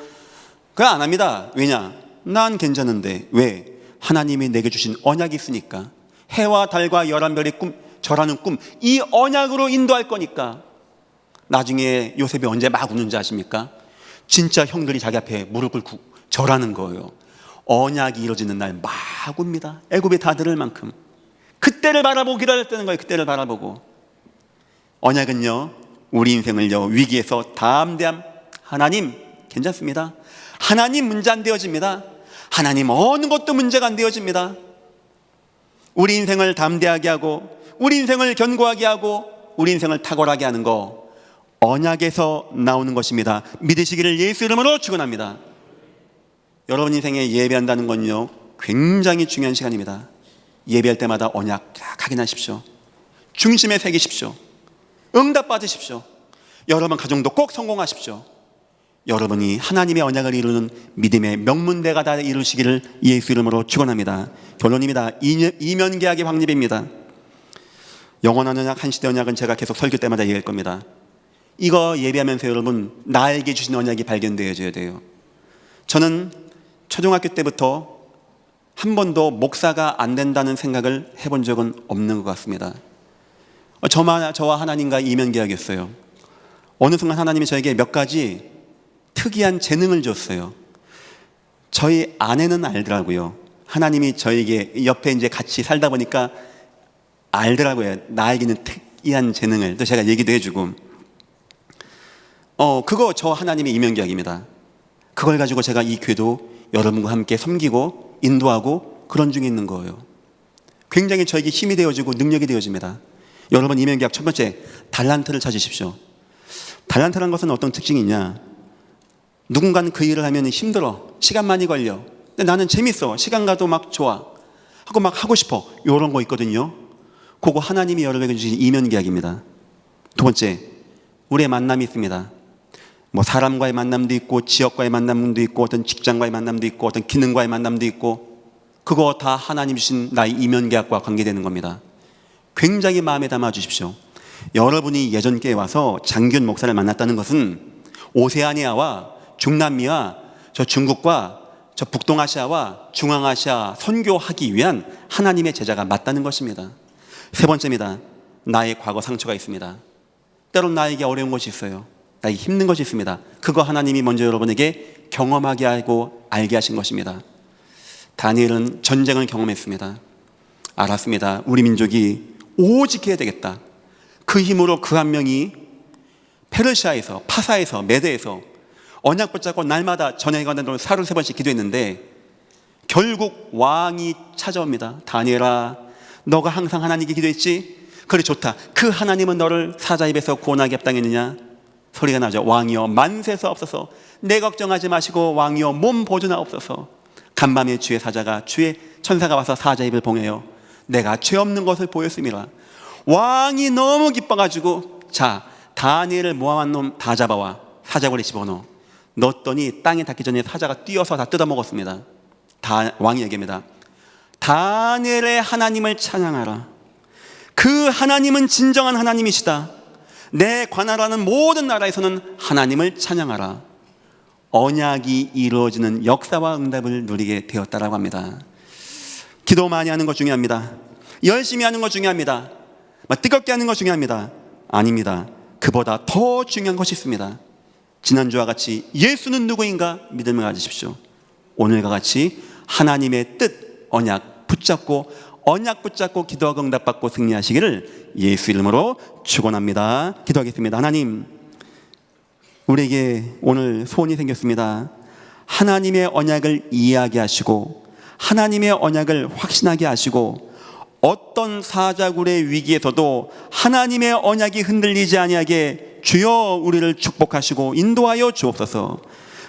그거 안 합니다. 왜냐? 난 괜찮은데. 왜? 하나님이 내게 주신 언약이 있으니까. 해와 달과 11별이 절하는 꿈, 이 언약으로 인도할 거니까. 나중에 요셉이 언제 막 우는지 아십니까? 진짜 형들이 자기 앞에 무릎 꿇고 절하는 거예요. 언약이 이루어지는 날 막 웁니다. 애굽에 다 들을 만큼. 그때를 바라보고 기다렸다는 거예요. 그때를 바라보고. 언약은요 우리 인생을요 위기에서 담대함. 하나님 괜찮습니다. 하나님 문제 안 되어집니다. 하나님 어느 것도 문제가 안 되어집니다. 우리 인생을 담대하게 하고 우리 인생을 견고하게 하고 우리 인생을 탁월하게 하는 거 언약에서 나오는 것입니다. 믿으시기를 예수 이름으로 축원합니다. 여러분 인생에 예배한다는 건요 굉장히 중요한 시간입니다. 예배할 때마다 언약 딱 확인하십시오. 중심에 새기십시오. 응답 받으십시오. 여러분 가정도 꼭 성공하십시오. 여러분이 하나님의 언약을 이루는 믿음의 명문대가 다 이루시기를 예수 이름으로 축원합니다. 결론입니다. 이면계약의 확립입니다. 영원한 언약, 한시대 언약은 제가 계속 설교 때마다 얘기할 겁니다. 이거 예배하면서 여러분 나에게 주신 언약이 발견되어져야 돼요. 저는 초등학교 때부터 한 번도 목사가 안 된다는 생각을 해본 적은 없는 것 같습니다. 저와 하나님과 이면계약이었어요. 어느 순간 하나님이 저에게 몇 가지 특이한 재능을 줬어요. 저희 아내는 알더라고요. 하나님이 저에게 옆에 이제 같이 살다 보니까 알더라고요. 나에게는 특이한 재능을. 또 제가 얘기도 해주고. 그거 저 하나님의 이면계약입니다. 그걸 가지고 제가 이 교회도 여러분과 함께 섬기고 인도하고 그런 중에 있는 거예요. 굉장히 저에게 힘이 되어지고 능력이 되어집니다. 여러분 이면계약 첫 번째, 달란트를 찾으십시오. 달란트라는 것은 어떤 특징이 있냐? 누군가는 그 일을 하면 힘들어, 시간 많이 걸려. 근데 나는 재밌어, 시간 가도 막 좋아 하고 막 하고 싶어. 이런 거 있거든요. 그거 하나님이 여러분에게 주신 이면계약입니다. 두 번째, 우리의 만남이 있습니다. 뭐 사람과의 만남도 있고 지역과의 만남도 있고 어떤 직장과의 만남도 있고 어떤 기능과의 만남도 있고, 그거 다 하나님 주신 나의 이면계약과 관계되는 겁니다. 굉장히 마음에 담아 주십시오. 여러분이 예전 교회에 와서 장균 목사를 만났다는 것은 오세아니아와 중남미와 저 중국과 저 북동아시아와 중앙아시아 선교하기 위한 하나님의 제자가 맞다는 것입니다. 세 번째입니다. 나의 과거 상처가 있습니다. 때론 나에게 어려운 것이 있어요. 나에게 힘든 것이 있습니다. 그거 하나님이 먼저 여러분에게 경험하게 하고 알게 하신 것입니다. 다니엘은 전쟁을 경험했습니다. 알았습니다. 우리 민족이 오직 해야 되겠다. 그 힘으로 그 한 명이 페르시아에서, 파사에서, 메대에서 언약 붙잡고 날마다 저녁에 가는 동안 하루 3번씩 기도했는데 결국 왕이 찾아옵니다. 다니엘아, 너가 항상 하나님께 기도했지? 그래, 좋다. 그 하나님은 너를 사자 입에서 구원하게 합당했느냐? 소리가 나죠. 왕이여 만세서옵소서. 내 걱정하지 마시고 왕이여 몸 보존하옵소서. 간밤에 주의 사자가, 주의 천사가 와서 사자 입을 봉해요. 내가 죄 없는 것을 보였습니다. 왕이 너무 기뻐가지고, 자, 다니엘을 모함한 놈 다 잡아와 사자굴에 집어넣어. 넣었더니 땅에 닿기 전에 사자가 뛰어서 다 뜯어먹었습니다. 왕이 얘기합니다. 다니엘의 하나님을 찬양하라. 그 하나님은 진정한 하나님이시다. 내 관할하는 모든 나라에서는 하나님을 찬양하라. 언약이 이루어지는 역사와 응답을 누리게 되었다라고 합니다. 기도 많이 하는 것 중요합니다. 열심히 하는 것 중요합니다. 뜨겁게 하는 것 중요합니다. 아닙니다. 그보다 더 중요한 것이 있습니다. 지난주와 같이 예수는 누구인가 믿음을 가지십시오. 오늘과 같이 하나님의 뜻, 언약 붙잡고 기도하고 응답받고 승리하시기를 예수 이름으로 축원합니다. 기도하겠습니다. 하나님, 우리에게 오늘 소원이 생겼습니다. 하나님의 언약을 이해하게 하시고 하나님의 언약을 확신하게 하시고 어떤 사자굴의 위기에서도 하나님의 언약이 흔들리지 아니하게 주여 우리를 축복하시고 인도하여 주옵소서.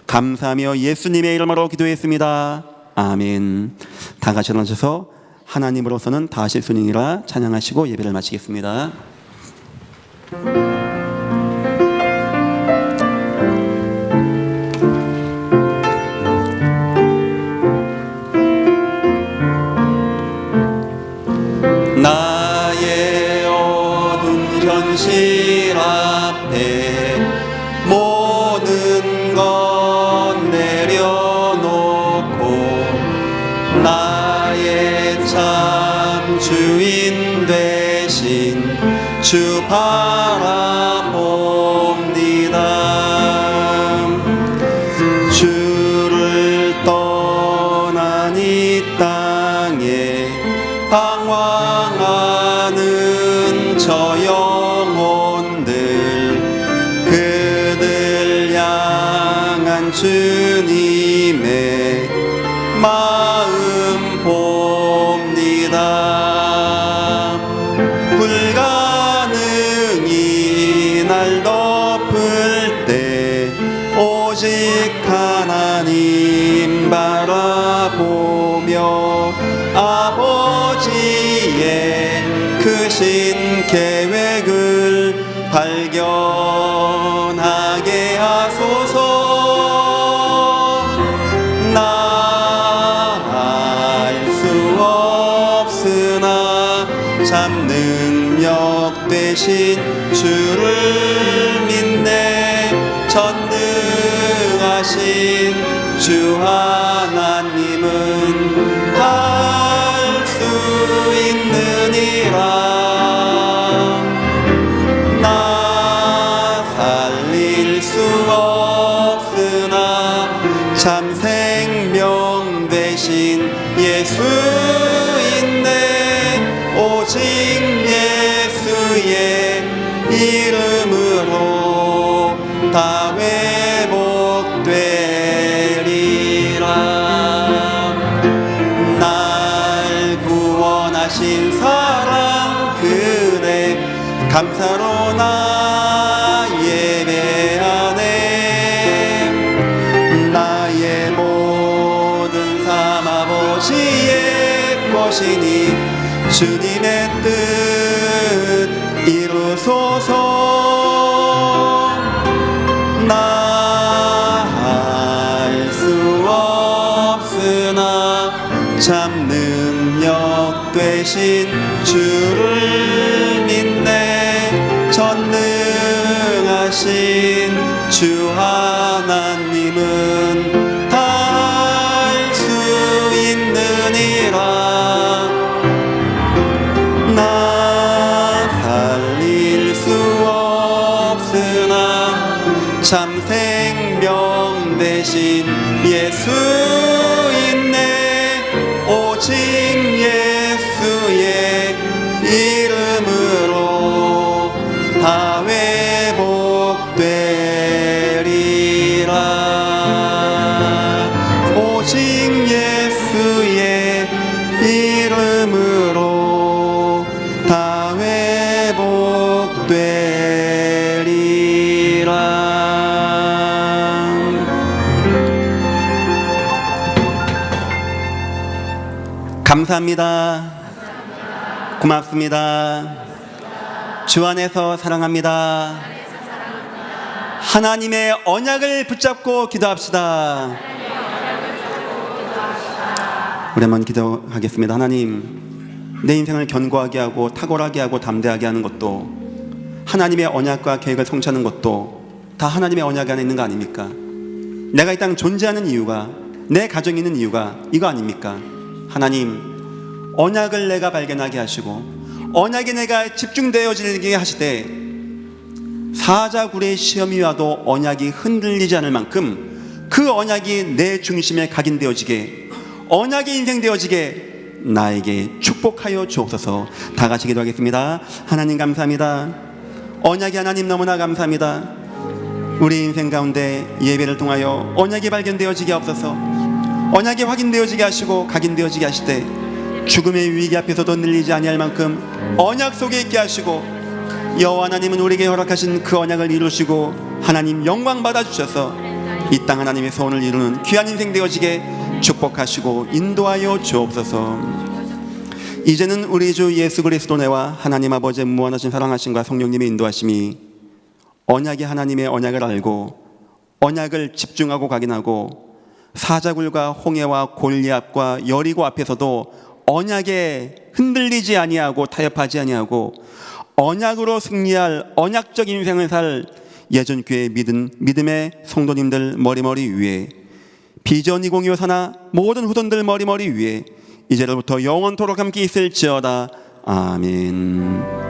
감사하며 예수님의 이름으로 기도했습니다. 아멘. 다 같이 일어나셔서 하나님으로서는 다 하실 수 있느니라 찬양하시고 예배를 마치겠습니다. 나의 어두운 현실 앞에 모든 것 내려놓고 나의 참 주인 되신 주 바라봅니다. 주를 떠난 이 땅에 방황하는 저 영혼들, 그들 향한 주님의 마음 봅니다. 불가능이 날 덮을 때 오직 하나님 바라보며 아버지의 크신 계획을 발견하게 하소서. 나 알 수 없으나 참 능력 되신 주를 믿네. 구원하신 주 하나님은 할 수 있느니라. 나 살릴 수 없으나 참 생명 되신 예수 있네. 오직 예수의 이름으로 다 회복되리라. 날 구원하신 사랑 그네 감사로 나 예배하네. 나의 모든 삶 아버지의 것이니 주님의 뜻 이루소서. 나 할 수 없으나 참 능력 되신 주를 믿네. 전능하신 주 하나님은 다 할 수 있느니라. 나 살릴 수 없으나 참 생명 되신 예수 있네. 오직 예수의 이름으로 다 회복되리라. 오직 예수의 이름으로 다 회복되리라. 감사합니다. 고맙습니다. 주 안에서 사랑합니다. 하나님의 언약을 붙잡고 기도합시다. 우리 한번 기도하겠습니다. 하나님, 내 인생을 견고하게 하고 탁월하게 하고 담대하게 하는 것도, 하나님의 언약과 계획을 성취하는 것도 다 하나님의 언약 안에 있는 거 아닙니까? 내가 이 땅 존재하는 이유가, 내 가정이 있는 이유가 이거 아닙니까? 하나님, 언약을 내가 발견하게 하시고 언약에 내가 집중되어지게 하시되 사자굴의 시험이 와도 언약이 흔들리지 않을 만큼 그 언약이 내 중심에 각인되어지게, 언약의 인생 되어지게 나에게 축복하여 주옵소서. 다 같이 기도하겠습니다. 하나님 감사합니다. 언약의 하나님 너무나 감사합니다. 우리 인생 가운데 예배를 통하여 언약이 발견되어지게 하옵소서. 언약이 확인되어지게 하시고 각인되어지게 하실 때 죽음의 위기 앞에서도 흔들리지 아니할 만큼 언약 속에 있게 하시고, 여호와 하나님은 우리에게 허락하신 그 언약을 이루시고 하나님 영광 받아주셔서 이 땅 하나님의 소원을 이루는 귀한 인생 되어지게 축복하시고 인도하여 주옵소서. 이제는 우리 주 예수 그리스도 내와 하나님 아버지의 무한하신 사랑하심과 성령님의 인도하심이 언약이 하나님의 언약을 알고 언약을 집중하고 각인하고 사자굴과 홍해와 골리앗과 여리고 앞에서도 언약에 흔들리지 아니하고 타협하지 아니하고 언약으로 승리할 언약적 인생을 살 예전교회 믿음의 성도님들 머리머리 위에, 비전 2025 산하 모든 후손들 머리머리 위에 이제로부터 영원토록 함께 있을지어다. 아멘.